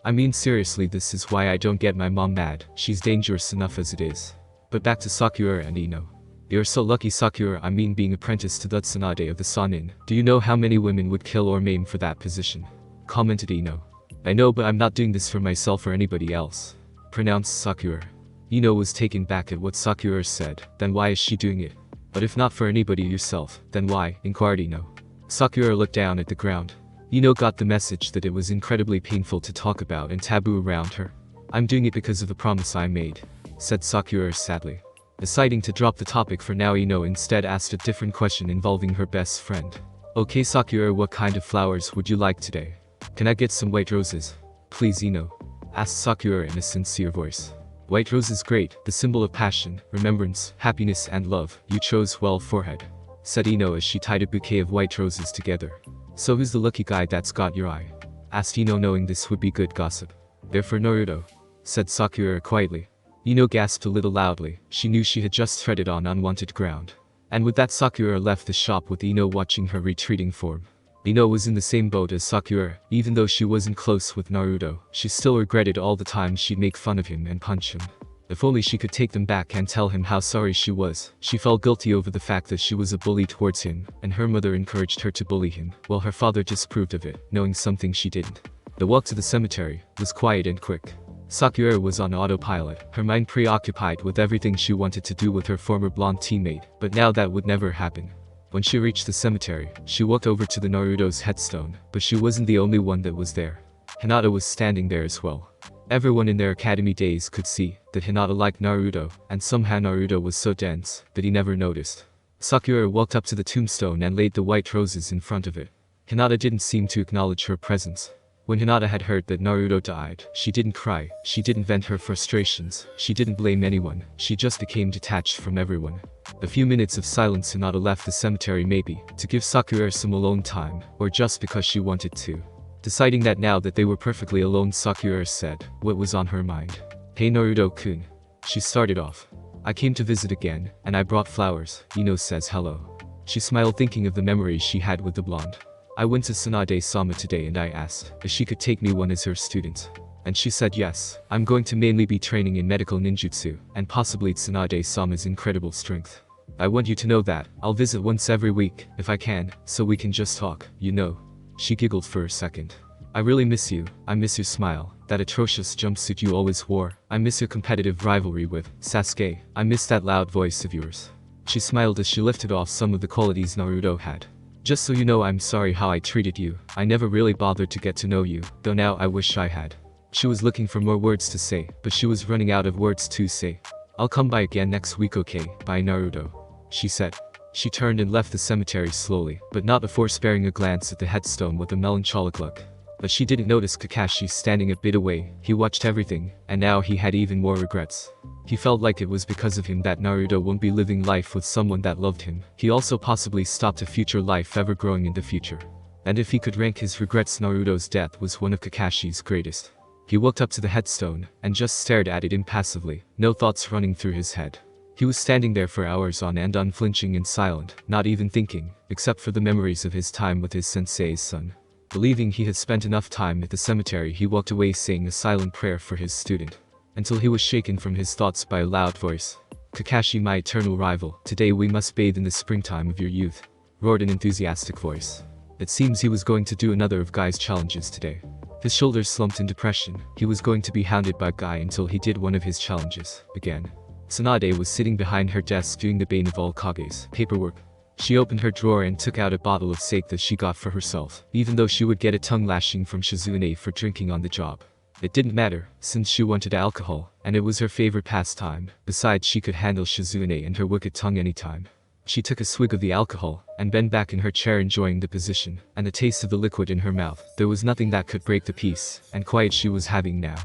I mean seriously, this is why I don't get my mom mad, she's dangerous enough as it is. But back to Sakura and Ino. You're so lucky, Sakura, I mean being apprenticed to the Tsunade of the Sanin. Do you know how many women would kill or maim for that position? Commented Ino. I know, but I'm not doing this for myself or anybody else, pronounced Sakura. Ino was taken back at what Sakura said. Then why is she doing it? But if not for anybody yourself, then why? Inquired Ino. Sakura looked down at the ground. Ino got the message that it was incredibly painful to talk about and taboo around her. I'm doing it because of the promise I made, said Sakura sadly. Deciding to drop the topic for now, Ino instead asked a different question involving her best friend. Okay Sakura, what kind of flowers would you like today? Can I get some white roses? Please, Ino, asked Sakura in a sincere voice. White rose is great, the symbol of passion, remembrance, happiness and love. You chose well, forehead, said Ino as she tied a bouquet of white roses together. So who's the lucky guy that's got your eye? Asked Ino, knowing this would be good gossip. They're for Naruto, said Sakura quietly. Ino gasped a little loudly. She knew she had just treaded on unwanted ground. And with that, Sakura left the shop with Ino watching her retreating form. Ino was in the same boat as Sakura. Even though she wasn't close with Naruto, she still regretted all the times she'd make fun of him and punch him. If only she could take them back and tell him how sorry she was. She felt guilty over the fact that she was a bully towards him, and her mother encouraged her to bully him, while her father disapproved of it, knowing something she didn't. The walk to the cemetery was quiet and quick. Sakura was on autopilot, her mind preoccupied with everything she wanted to do with her former blonde teammate, but now that would never happen. When she reached the cemetery, she walked over to the Naruto's headstone, but she wasn't the only one that was there. Hinata was standing there as well. Everyone in their academy days could see that Hinata liked Naruto, and somehow Naruto was so dense that he never noticed. Sakura walked up to the tombstone and laid the white roses in front of it. Hinata didn't seem to acknowledge her presence. When Hinata had heard that Naruto died, she didn't cry, she didn't vent her frustrations, she didn't blame anyone, she just became detached from everyone. A few minutes of silence. Hinata left the cemetery, maybe to give Sakura some alone time, or just because she wanted to. Deciding that now that they were perfectly alone, Sakura said what was on her mind. Hey Naruto-kun. She started off. I came to visit again, and I brought flowers. Ino says hello. She smiled, thinking of the memories she had with the blonde. I went to Tsunade-sama today and I asked if she could take me on as her student. And she said yes. I'm going to mainly be training in medical ninjutsu, and possibly Tsunade-sama's incredible strength. I want you to know that I'll visit once every week, if I can, so we can just talk, you know. She giggled for a second. I really miss you. I miss your smile, that atrocious jumpsuit you always wore. I miss your competitive rivalry with Sasuke. I miss that loud voice of yours. She smiled as she lifted off some of the qualities Naruto had. Just so you know, I'm sorry how I treated you. I never really bothered to get to know you, though now I wish I had. She was looking for more words to say, but she was running out of words to say. I'll come by again next week, okay? Bye Naruto, she said. She turned and left the cemetery slowly, but not before sparing a glance at the headstone with a melancholic look. But she didn't notice Kakashi standing a bit away. He watched everything, and now he had even more regrets. He felt like it was because of him that Naruto won't be living life with someone that loved him. He also possibly stopped a future life ever growing in the future. And if he could rank his regrets, Naruto's death was one of Kakashi's greatest. He walked up to the headstone, and just stared at it impassively, no thoughts running through his head. He was standing there for hours on end, unflinching and silent, not even thinking, except for the memories of his time with his sensei's son. Believing he had spent enough time at the cemetery, he walked away saying a silent prayer for his student. Until he was shaken from his thoughts by a loud voice. Kakashi, my eternal rival, today we must bathe in the springtime of your youth, roared an enthusiastic voice. It seems he was going to do another of Guy's challenges today. His shoulders slumped in depression. He was going to be hounded by Guy until he did one of his challenges again. Tsunade was sitting behind her desk doing the bane of all Kage's paperwork. She opened her drawer and took out a bottle of sake that she got for herself, even though she would get a tongue lashing from Shizune for drinking on the job. It didn't matter, since she wanted alcohol, and it was her favorite pastime. Besides, she could handle Shizune and her wicked tongue anytime. She took a swig of the alcohol, and bent back in her chair, enjoying the position, and the taste of the liquid in her mouth. There was nothing that could break the peace and quiet she was having now.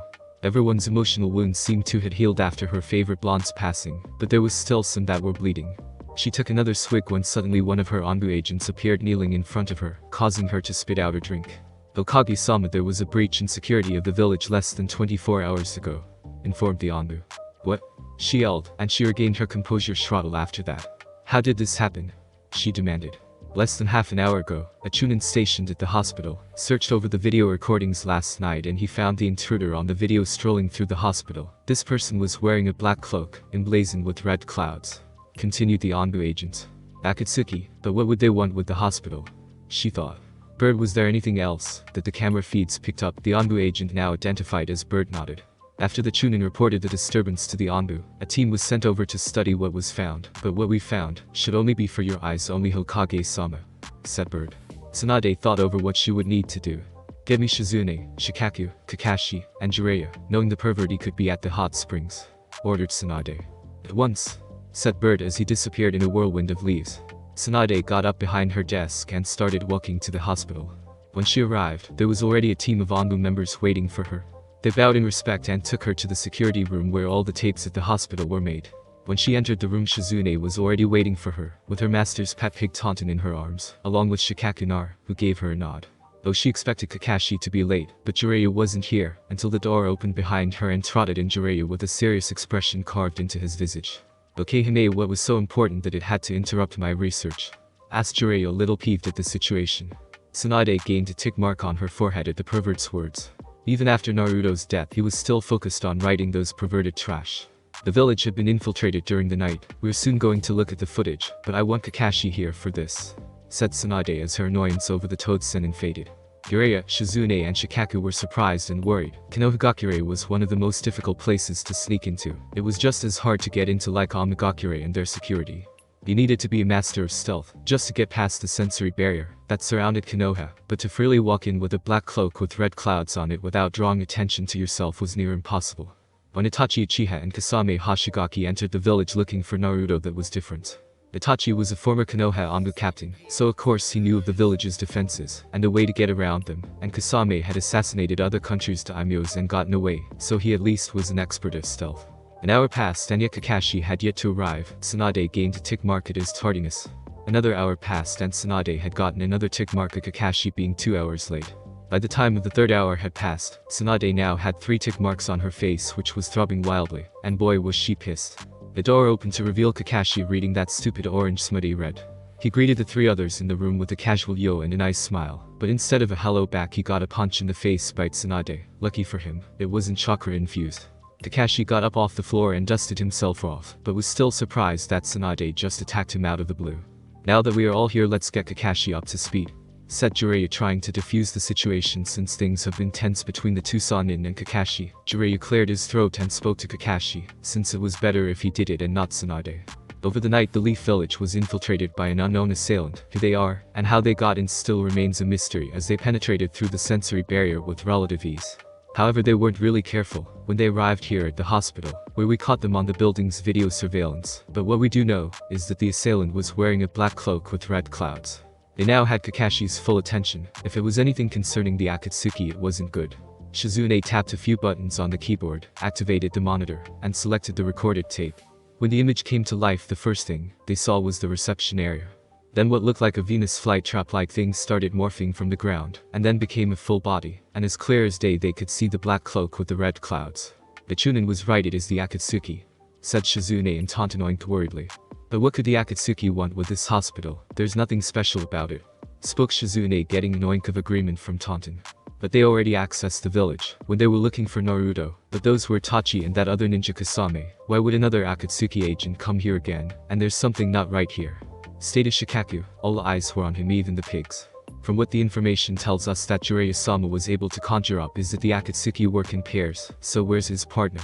Everyone's emotional wounds seemed to have healed after her favorite blonde's passing, but there was still some that were bleeding. She took another swig when suddenly one of her Anbu agents appeared kneeling in front of her, causing her to spit out her drink. Hokage-sama, there was a breach in security of the village less than 24 hours ago, informed the Anbu. What? She yelled, and she regained her composure shortly after that. How did this happen? She demanded. Less than half an hour ago, a Chunin stationed at the hospital searched over the video recordings last night and he found the intruder on the video strolling through the hospital. This person was wearing a black cloak, emblazoned with red clouds. Continued the Anbu agent. Akatsuki, but what would they want with the hospital? She thought. Bird, was there anything else that the camera feeds picked up? The Anbu agent, now identified as Bird, nodded. After the Chunin reported the disturbance to the Anbu, a team was sent over to study what was found, but what we found should only be for your eyes only, Hokage-sama, said Bird. Tsunade thought over what she would need to do. Get me Shizune, Shikaku, Kakashi, and Jiraiya, knowing the pervert he could be at the hot springs, ordered Tsunade. At once, said Bird as he disappeared in a whirlwind of leaves. Tsunade got up behind her desk and started walking to the hospital. When she arrived, there was already a team of Anbu members waiting for her. They bowed in respect and took her to the security room where all the tapes at the hospital were made. When she entered the room, Shizune was already waiting for her, with her master's pet pig Taunton in her arms, along with Shikakunar, who gave her a nod. Though she expected Kakashi to be late, but Jiraiya wasn't here, until the door opened behind her and trotted in Jiraiya with a serious expression carved into his visage. Okay Hime, what was so important that it had to interrupt my research? Asked Jiraiya, a little peeved at the situation. Tsunade gained a tick mark on her forehead at the pervert's words. Even after Naruto's death, he was still focused on writing those perverted trash. The village had been infiltrated during the night. We're soon going to look at the footage, but I want Kakashi here for this, said Tsunade as her annoyance over the Toad Sennin faded. Jiraiya, Shizune and Shikaku were surprised and worried. Konohagakure was one of the most difficult places to sneak into. It was just as hard to get into like Omagakure and their security. You needed to be a master of stealth, just to get past the sensory barrier that surrounded Konoha, but to freely walk in with a black cloak with red clouds on it without drawing attention to yourself was near impossible. When Itachi Uchiha and Kasame Hashigaki entered the village looking for Naruto, that was different. Itachi was a former Konoha Anbu captain, so of course he knew of the village's defenses and a way to get around them, and Kasame had assassinated other countries' daimyos and gotten away, so he at least was an expert at stealth. An hour passed and yet Kakashi had yet to arrive. Tsunade gained a tick mark at his tardiness. Another hour passed and Tsunade had gotten another tick mark at Kakashi being 2 hours late. By the time of the third hour had passed, Tsunade now had 3 tick marks on her face, which was throbbing wildly, and boy was she pissed. The door opened to reveal Kakashi reading that stupid orange smutty red. He greeted the 3 others in the room with a casual yo and a nice smile, but instead of a hello back he got a punch in the face by Tsunade. Lucky for him, it wasn't chakra infused. Kakashi got up off the floor and dusted himself off, but was still surprised that Tsunade just attacked him out of the blue. Now that we are all here, let's get Kakashi up to speed, said Jiraiya, trying to defuse the situation since things have been tense between the two Sannin and Kakashi. Jiraiya cleared his throat and spoke to Kakashi, since it was better if he did it and not Tsunade. Over the night, the Leaf Village was infiltrated by an unknown assailant. Who they are, and how they got in still remains a mystery, as they penetrated through the sensory barrier with relative ease. However, they weren't really careful when they arrived here at the hospital, where we caught them on the building's video surveillance. But what we do know is that the assailant was wearing a black cloak with red clouds. They now had Kakashi's full attention. If it was anything concerning the Akatsuki, it wasn't good. Shizune tapped a few buttons on the keyboard, activated the monitor, and selected the recorded tape. When the image came to life, the first thing they saw was the reception area. Then what looked like a Venus flytrap-like thing started morphing from the ground, and then became a full body, and as clear as day they could see the black cloak with the red clouds. The Chunin was right, it is the Akatsuki, said Shizune and Taunton oinked worriedly. But what could the Akatsuki want with this hospital? There's nothing special about it, spoke Shizune, getting an oink of agreement from Taunton. But they already accessed the village when they were looking for Naruto, but those were Itachi and that other ninja Kasame. Why would another Akatsuki agent come here again? And there's something not right here, stated Shikaku. All eyes were on him, even the pigs. From what the information tells us that Jiraiya-sama was able to conjure up is that the Akatsuki work in pairs, so where's his partner?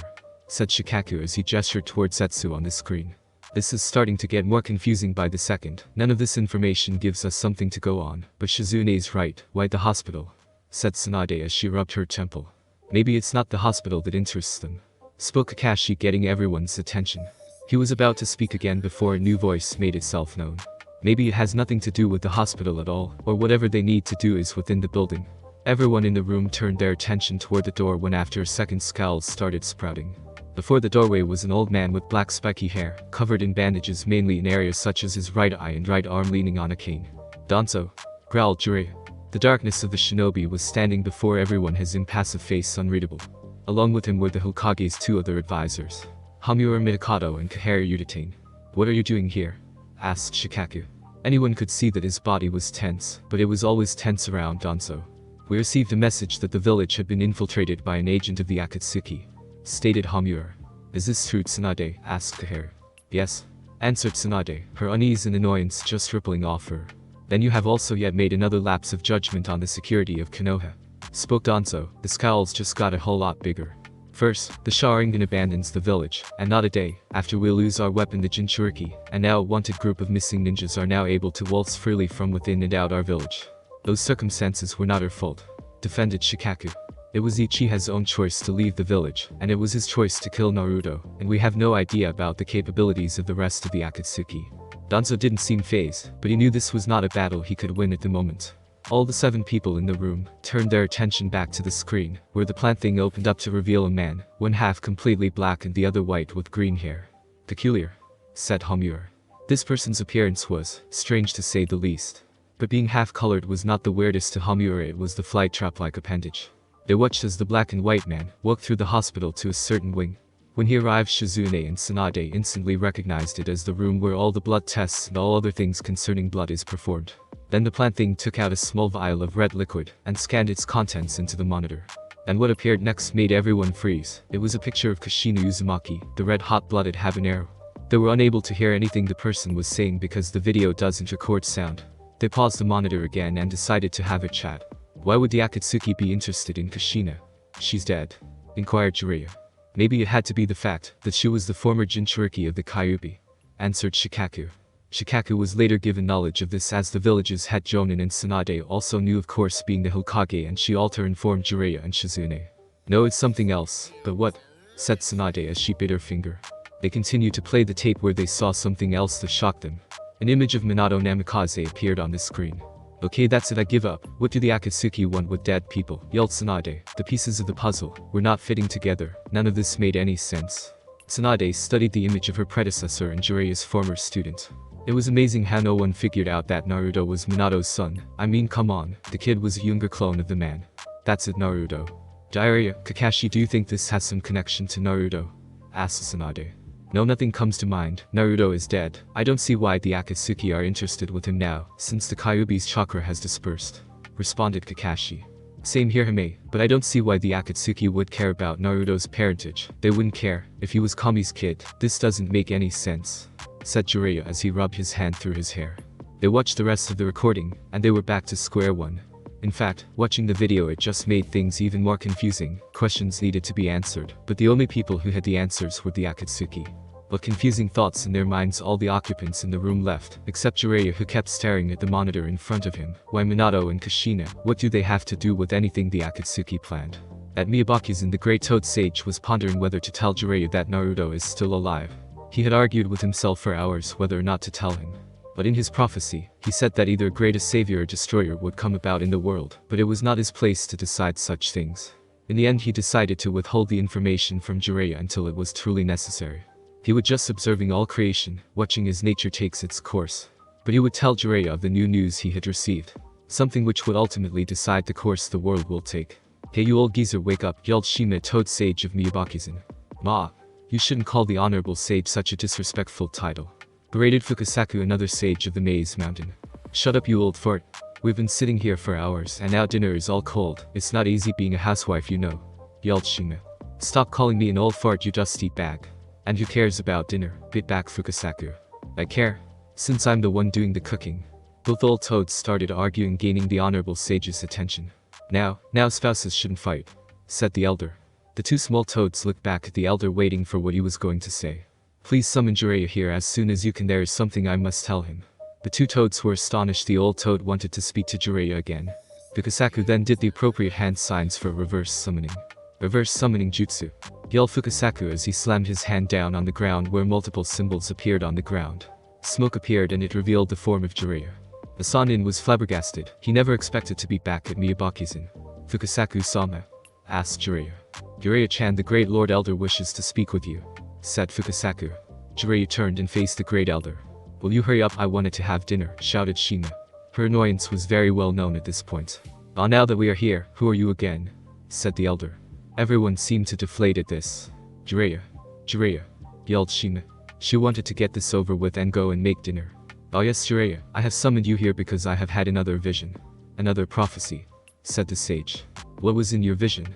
Said Shikaku as he gestured towards Setsu on the screen. This is starting to get more confusing by the second. None of this information gives us something to go on, but Shizune's right. Why the hospital? Said Tsunade as she rubbed her temple. Maybe it's not the hospital that interests them, spoke Kakashi, getting everyone's attention. He was about to speak again before a new voice made itself known. Maybe it has nothing to do with the hospital at all, or whatever they need to do is within the building. Everyone in the room turned their attention toward the door when after a second scowls started sprouting. Before the doorway was an old man with black spiky hair, covered in bandages mainly in areas such as his right eye and right arm, leaning on a cane. Danzo, growled Jiraiya. The darkness of the shinobi was standing before everyone, his impassive face unreadable. Along with him were the Hokage's 2 other advisors, Hamura Mitakato and Kahara Udatain. What are you doing here? Asked Shikaku. Anyone could see that his body was tense, but it was always tense around Danzo. We received a message that the village had been infiltrated by an agent of the Akatsuki, stated Hamura. Is this true, Tsunade? Asked Kaharu. Yes, answered Tsunade, her unease and annoyance just rippling off her. Then you have also yet made another lapse of judgment on the security of Konoha, spoke Danzo. The scowls just got a whole lot bigger. First, the Sharingan abandons the village, and not a day after we lose our weapon the Jinchuriki, and now a wanted group of missing ninjas are now able to waltz freely from within and out our village. Those circumstances were not her fault, defended Shikaku. It was Uchiha's own choice to leave the village, and it was his choice to kill Naruto, and we have no idea about the capabilities of the rest of the Akatsuki. Danzo didn't seem fazed, but he knew this was not a battle he could win at the moment. All the 7 people in the room turned their attention back to the screen, where the plant thing opened up to reveal a man, one half completely black and the other white with green hair. Peculiar, said Hamura. This person's appearance was strange to say the least. But being half-colored was not the weirdest to Hamura, it was the flight trap-like appendage. They watched as the black and white man walked through the hospital to a certain wing. When he arrived, Shizune and Tsunade instantly recognized it as the room where all the blood tests and all other things concerning blood is performed. Then the plant thing took out a small vial of red liquid and scanned its contents into the monitor. And what appeared next made everyone freeze. It was a picture of Kushina Uzumaki, the red hot-blooded habanero. They were unable to hear anything the person was saying because the video doesn't record sound. They paused the monitor again and decided to have a chat. Why would the Akatsuki be interested in Kushina? She's dead, inquired Jiraiya. Maybe it had to be the fact that she was the former Jinchuriki of the Kyuubi, answered Shikaku. Shikaku was later given knowledge of this as the village's head Jonin, and Tsunade also knew, of course, being the Hokage, and she also informed Jiraiya and Shizune. No, it's something else. But what? Said Tsunade as she bit her finger. They continued to play the tape where they saw something else that shocked them. An image of Minato Namikaze appeared on the screen. Okay, that's it, I give up. What do the Akatsuki want with dead people? Yelled Tsunade. The pieces of the puzzle were not fitting together. None of this made any sense. Tsunade studied the image of her predecessor and Jiraiya's former student. It was amazing how no one figured out that Naruto was Minato's son. I mean, come on, the kid was a younger clone of the man. That's it, Naruto. Jiraiya, Kakashi, do you think this has some connection to Naruto? Asked Tsunade. No, nothing comes to mind. Naruto is dead. I don't see why the Akatsuki are interested with him now, since the Kyuubi's chakra has dispersed, responded Kakashi. Same here, Hime, but I don't see why the Akatsuki would care about Naruto's parentage. They wouldn't care if he was Kami's kid. This doesn't make any sense, said Jiraiya as he rubbed his hand through his hair. They watched the rest of the recording, and they were back to square one. In fact, watching the video, it just made things even more confusing. Questions needed to be answered, but the only people who had the answers were the Akatsuki. But confusing thoughts in their minds, all the occupants in the room left, except Jiraiya, who kept staring at the monitor in front of him. Why Minato and Kushina? What do they have to do with anything the Akatsuki planned? At Miyabakizen, the Great Toad Sage was pondering whether to tell Jiraiya that Naruto is still alive. He had argued with himself for hours whether or not to tell him. But in his prophecy, he said that either a greatest savior or destroyer would come about in the world, but it was not his place to decide such things. In the end, he decided to withhold the information from Jiraiya until it was truly necessary. He would just observing all creation, watching as nature takes its course. But he would tell Jiraiya of the new news he had received, something which would ultimately decide the course the world will take. Hey, you old geezer, wake up, yelled Shima, Toad Sage of Miyabakizen. Ma, you shouldn't call the Honorable Sage such a disrespectful title, berated Fukasaku, another sage of the Maze Mountain. Shut up, you old fart. We've been sitting here for hours and now dinner is all cold. It's not easy being a housewife, you know, yelled Shima. Stop calling me an old fart, you dusty bag. And who cares about dinner? Bit back Fukasaku. I care, since I'm the one doing the cooking. Both old toads started arguing, gaining the Honorable Sage's attention. Now spouses shouldn't fight, said the elder. The two small toads looked back at the elder, waiting for what he was going to say. Please summon Jiraiya here as soon as you can, there is something I must tell him. The two toads were astonished. The old toad wanted to speak to Jiraiya again. Fukasaku then did the appropriate hand signs for reverse summoning. Reverse summoning jutsu, yelled Fukasaku as he slammed his hand down on the ground where multiple symbols appeared on the ground. Smoke appeared and it revealed the form of Jiraiya. The Sannin was flabbergasted. He never expected to be back at Miyabakizen. Fukasaku-sama, asked Jiraiya. Jiraiya-chan, the Great Lord Elder wishes to speak with you, said Fukasaku. Jiraiya turned and faced the Great Elder. Will you hurry up? I wanted to have dinner, shouted Shima. Her annoyance was very well known at this point. Ah, now that we are here, who are you again? Said the Elder. Everyone seemed to deflate at this. Jiraiya, yelled Shima. She wanted to get this over with and go and make dinner. Oh yes, Jiraiya, I have summoned you here because I have had another vision. Another prophecy, said the sage. What was in your vision?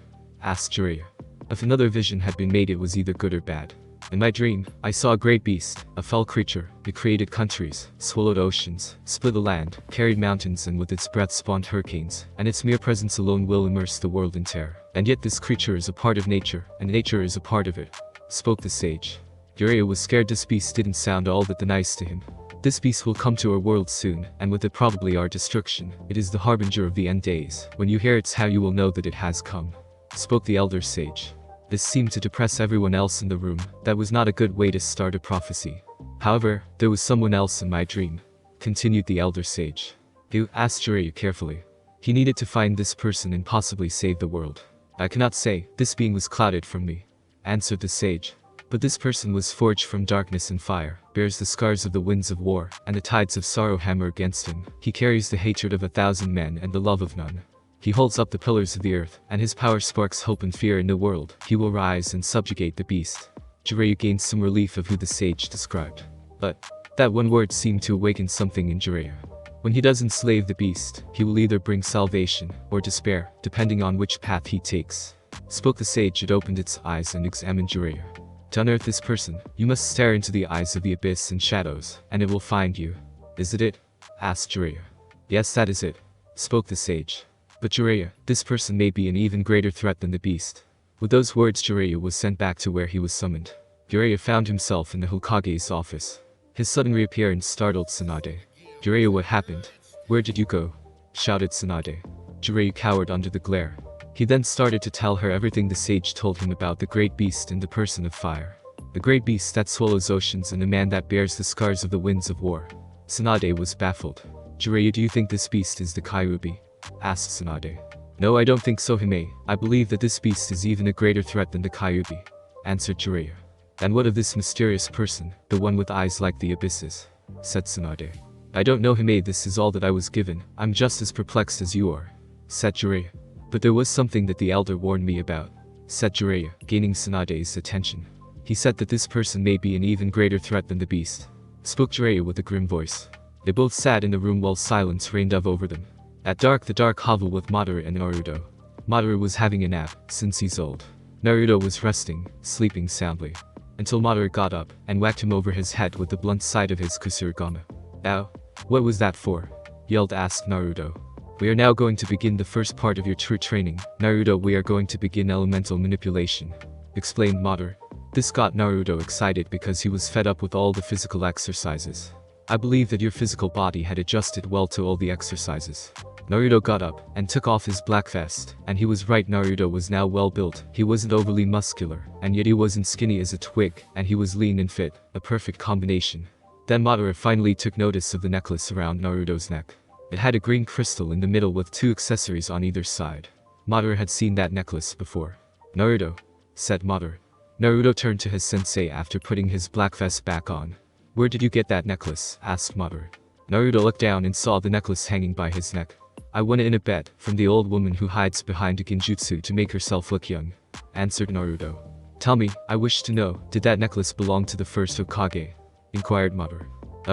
Asked Jiraiya. If another vision had been made, it was either good or bad. In my dream, I saw a great beast, a fell creature. It created countries, swallowed oceans, split the land, carried mountains, and with its breath spawned hurricanes, and its mere presence alone will immerse the world in terror. And yet this creature is a part of nature, and nature is a part of it, spoke the sage. Jiraiya was scared this beast didn't sound all that nice to him. This beast will come to our world soon, and with it probably our destruction. It is the harbinger of the end days. When you hear it's how you will know that it has come, spoke the elder sage. This seemed to depress everyone else in the room. That was not a good way to start a prophecy. However, there was someone else in my dream, continued the elder sage. Who? Asked Jiraiya carefully. He needed to find this person and possibly save the world. I cannot say, this being was clouded from me, answered the sage. But this person was forged from darkness and fire, bears the scars of the winds of war, and the tides of sorrow hammer against him. He carries the hatred of 1,000 men and the love of none. He holds up the pillars of the earth, and his power sparks hope and fear in the world. He will rise and subjugate the beast. Jiraiya gained some relief of who the sage described. But that one word seemed to awaken something in Jiraiya. When he does enslave the beast, he will either bring salvation or despair, depending on which path he takes, spoke the sage. It opened its eyes and examined Jiraiya. To unearth this person, you must stare into the eyes of the abyss and shadows, and it will find you. Is it? Asked Jiraiya. Yes, that is it, spoke the sage. But Jiraiya, this person may be an even greater threat than the beast. With those words, Jiraiya was sent back to where he was summoned. Jiraiya found himself in the Hokage's office. His sudden reappearance startled Tsunade. Jiraiya, what happened? Where did you go? Shouted Tsunade. Jiraiya cowered under the glare. He then started to tell her everything the sage told him about the great beast in the person of fire. The great beast that swallows oceans and the man that bears the scars of the winds of war. Tsunade was baffled. Jiraiya, do you think this beast is the Kyuubi? Asked Tsunade. No, I don't think so, Hime. I believe that this beast is even a greater threat than the Kyuubi, answered Jiraiya. And what of this mysterious person, the one with eyes like the abysses? Said Tsunade. I don't know, Hime, this is all that I was given. I'm just as perplexed as you are, said Jiraiya. But there was something that the elder warned me about, said Jiraiya, gaining Tsunade's attention. He said that this person may be an even greater threat than the beast, spoke Jiraiya with a grim voice. They both sat in the room while silence reigned over them. At dark, the dark hovel with Madara and Naruto. Madara was having a nap, since he's old. Naruto was resting, sleeping soundly, until Madara got up and whacked him over his head with the blunt side of his Kusurigama. Ow. What was that for? Yelled asked Naruto. We are now going to begin the first part of your true training, Naruto. We are going to begin elemental manipulation, explained Madara. This got Naruto excited because he was fed up with all the physical exercises. I believe that your physical body had adjusted well to all the exercises. Naruto got up and took off his black vest, and he was right. Naruto was now well built. He wasn't overly muscular, and yet he wasn't skinny as a twig, and he was lean and fit, a perfect combination. Then Madara finally took notice of the necklace around Naruto's neck. It had a green crystal in the middle with 2 accessories on either side. Madara had seen that necklace before. Naruto, said Madara. Naruto turned to his sensei after putting his black vest back on. Where did you get that necklace? Asked Madara. Naruto looked down and saw the necklace hanging by his neck. I won it in a bet from the old woman who hides behind a genjutsu to make herself look young, answered Naruto. Tell me, I wish to know, did that necklace belong to the first Hokage? Inquired Madara.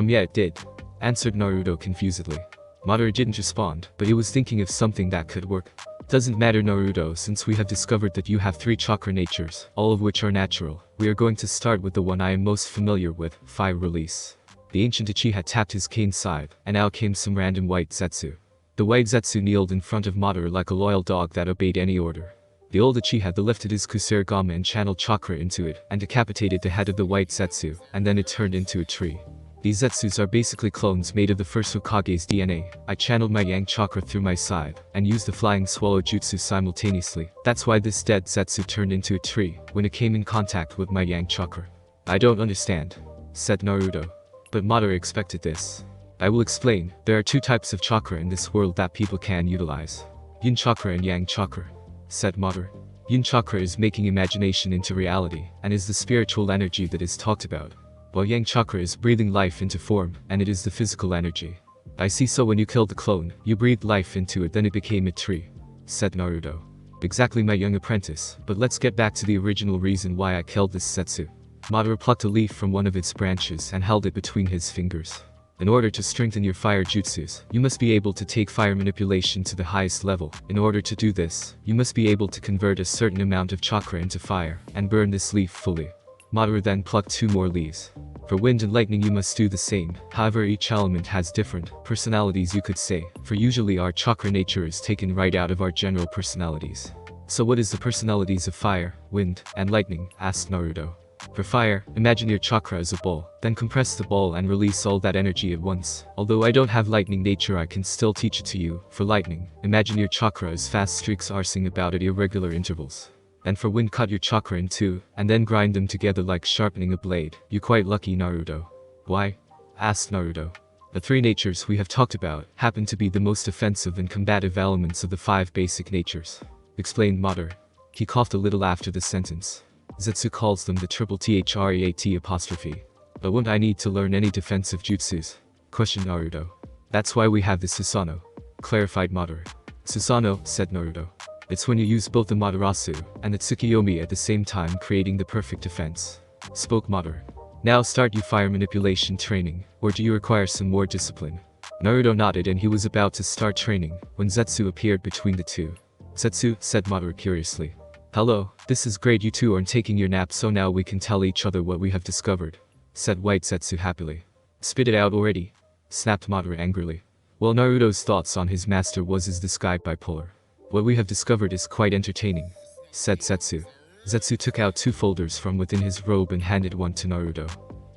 Yeah, it did, answered Naruto confusedly. Madara didn't respond, but he was thinking of something that could work. Doesn't matter, Naruto, since we have discovered that you have 3 chakra natures, all of which are natural. We are going to start with the one I am most familiar with, fire release. The ancient Uchiha tapped his cane scythe, and out came some random white Zetsu. The white Zetsu kneeled in front of Madara like a loyal dog that obeyed any order. The old Uchiha lifted his Kusurigama and channeled chakra into it, and decapitated the head of the white Zetsu, and then it turned into a tree. These Zetsus are basically clones made of the first Hokage's DNA. I channeled my Yang chakra through my scythe, and used the flying swallow jutsu simultaneously. That's why this dead Zetsu turned into a tree, when it came in contact with my Yang chakra. I don't understand, said Naruto. But Madara expected this. I will explain. There are 2 types of chakra in this world that people can utilize. Yin chakra and Yang chakra, said Madara. Yin chakra is making imagination into reality, and is the spiritual energy that is talked about. While Yang chakra is breathing life into form, and it is the physical energy. I see, so when you killed the clone, you breathed life into it, then it became a tree, said Naruto. Exactly, my young apprentice, but let's get back to the original reason why I killed this Zetsu. Madara plucked a leaf from one of its branches and held it between his fingers. In order to strengthen your fire jutsus, you must be able to take fire manipulation to the highest level. In order to do this, you must be able to convert a certain amount of chakra into fire, and burn this leaf fully. Madara then plucked 2 more leaves. For wind and lightning you must do the same, however each element has different personalities you could say, for usually our chakra nature is taken right out of our general personalities. So what is the personalities of fire, wind, and lightning? Asked Naruto. For fire, imagine your chakra as a ball, then compress the ball and release all that energy at once. Although I don't have lightning nature I can still teach it to you. For lightning, imagine your chakra as fast streaks arcing about at irregular intervals. And for wind, cut your chakra in 2, and then grind them together like sharpening a blade. You're quite lucky, Naruto. Why? Asked Naruto. The 3 natures we have talked about happen to be the most offensive and combative elements of the 5 basic natures, explained Madara. He coughed a little after the sentence. Zetsu calls them the triple THREAT'. But won't I need to learn any defensive jutsus? Questioned Naruto. That's why we have the Susanoo, clarified Madara. Susanoo, said Naruto. It's when you use both the Madarasu and the Tsukiyomi at the same time creating the perfect defense, spoke Madara. Now start your fire manipulation training, or do you require some more discipline? Naruto nodded and he was about to start training, when Zetsu appeared between the two. Zetsu, said Madara curiously. Hello, this is great, you two aren't taking your nap so now we can tell each other what we have discovered, said White Zetsu happily. Spit it out already, snapped Madara angrily. Well, Naruto's thoughts on his master was is this guy bipolar? What we have discovered is quite entertaining, said Zetsu. Zetsu took out 2 folders from within his robe and handed one to Naruto.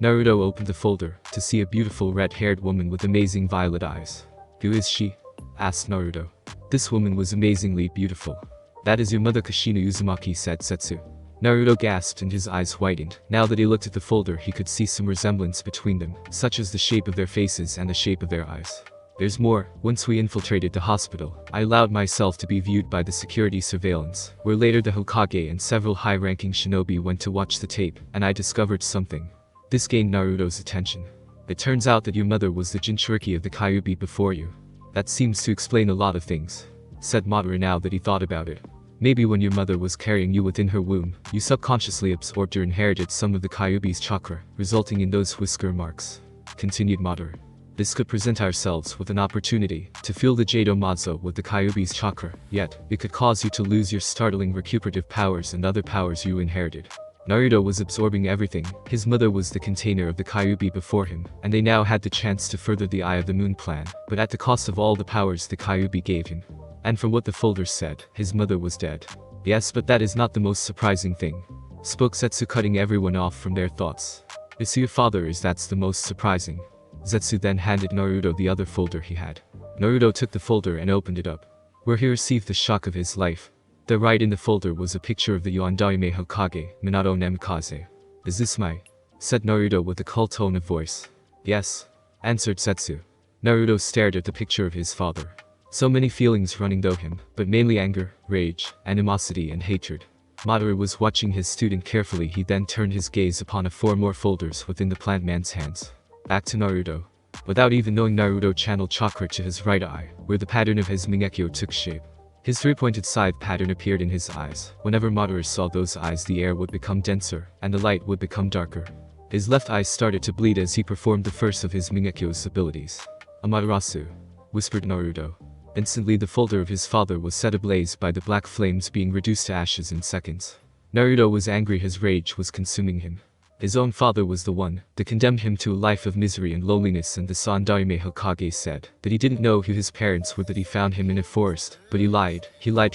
Naruto opened the folder to see a beautiful red-haired woman with amazing violet eyes. Who is she? Asked Naruto. This woman was amazingly beautiful. That is your mother Kushina Uzumaki, said Zetsu. Naruto gasped and his eyes widened. Now that he looked at the folder he could see some resemblance between them, such as the shape of their faces and the shape of their eyes. There's more. Once we infiltrated the hospital, I allowed myself to be viewed by the security surveillance, where later the Hokage and several high-ranking shinobi went to watch the tape, and I discovered something. This gained Naruto's attention. It turns out that your mother was the Jinchuriki of the Kyuubi before you. That seems to explain a lot of things, said Madara now that he thought about it. Maybe when your mother was carrying you within her womb, you subconsciously absorbed or inherited some of the Kyuubi's chakra, resulting in those whisker marks, continued Madara. This could present ourselves with an opportunity to fuel the Jado Mazo with the Kyuubi's chakra, yet it could cause you to lose your startling recuperative powers and other powers you inherited. Naruto was absorbing everything. His mother was the container of the Kyuubi before him, and they now had the chance to further the Eye of the Moon plan, but at the cost of all the powers the Kyuubi gave him. And from what the folder said, his mother was dead. Yes, but that is not the most surprising thing, spoke Zetsu, cutting everyone off from their thoughts. It's your father is that's the most surprising. Zetsu then handed Naruto the other folder he had. Naruto took the folder and opened it up, where he received the shock of his life. There right in the folder was a picture of the Yondaime Hokage, Minato Namikaze. Is this my? Said Naruto with a cool tone of voice. Yes, answered Zetsu. Naruto stared at the picture of his father. So many feelings running through him, but mainly anger, rage, animosity and hatred. Madara was watching his student carefully. He then turned his gaze upon 4 more folders within the plant man's hands. Back to Naruto. Without even knowing, Naruto channeled chakra to his right eye, where the pattern of his Mingekyo took shape. His 3-pointed scythe pattern appeared in his eyes. Whenever Madara saw those eyes the air would become denser, and the light would become darker. His left eye started to bleed as he performed the first of his Mingekyo's abilities. Amaterasu, whispered Naruto. Instantly the folder of his father was set ablaze by the black flames being reduced to ashes in seconds. Naruto was angry. His rage was consuming him. His own father was the one that condemned him to a life of misery and loneliness, and the Sandaime Hokage said that he didn't know who his parents were, that he found him in a forest, but he lied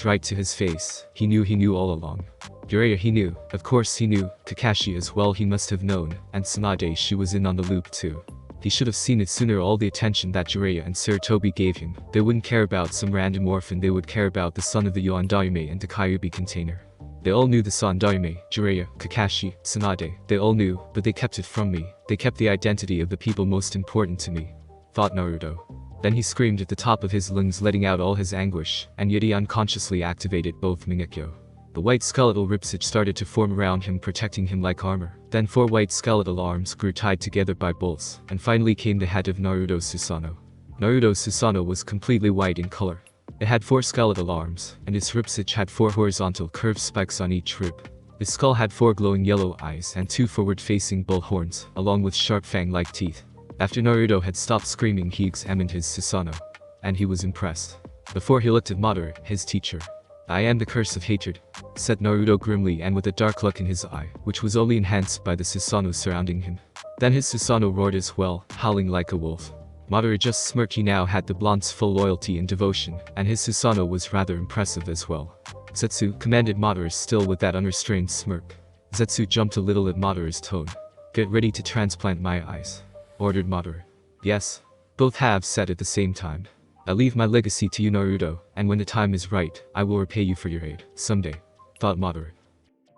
right to his face. He knew all along. Jiraiya, he knew, of course he knew. Kakashi as well, he must have known, and Tsunade, she was in on the loop too. He should have seen it sooner. All the attention that Jiraiya and Sarutobi gave him, they wouldn't care about some random orphan, they would care about the son of the Yondaime and the Kyuubi container. They all knew the Sandaime, Jiraiya, Kakashi, Tsunade, they all knew, but they kept it from me. They kept the identity of the people most important to me, thought Naruto. Then he screamed at the top of his lungs, letting out all his anguish, and yet he unconsciously activated both Mingekyo. The white skeletal ribcage started to form around him, protecting him like armor. Then 4 white skeletal arms grew tied together by bolts, and finally came the head of Naruto's Susanoo. Naruto's Susanoo was completely white in color. It had 4 skeletal arms, and its ribcage had 4 horizontal curved spikes on each rib. Its skull had 4 glowing yellow eyes and 2 forward-facing bull horns, along with sharp fang-like teeth. After Naruto had stopped screaming, he examined his Susanoo, and he was impressed. Before he looked at Madara, his teacher. "I am the curse of hatred," said Naruto grimly and with a dark look in his eye, which was only enhanced by the Susanoo surrounding him. Then his Susanoo roared as well, howling like a wolf. Madara just smirked. He now had the blonde's full loyalty and devotion, and his Susanoo was rather impressive as well. "Zetsu," commanded Madara, still with that unrestrained smirk. Zetsu jumped a little at Madara's tone. "Get ready to transplant my eyes," ordered Madara. "Yes." Both halves said at the same time. "I leave my legacy to you, Naruto, and when the time is right, I will repay you for your aid, someday," thought Madara.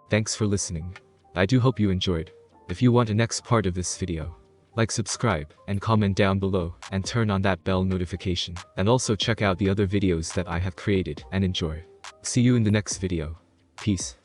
Thanks for listening. I do hope you enjoyed. If you want a next part of this video, like, subscribe, and comment down below, and turn on that bell notification, and also check out the other videos that I have created, and enjoy. See you in the next video. Peace.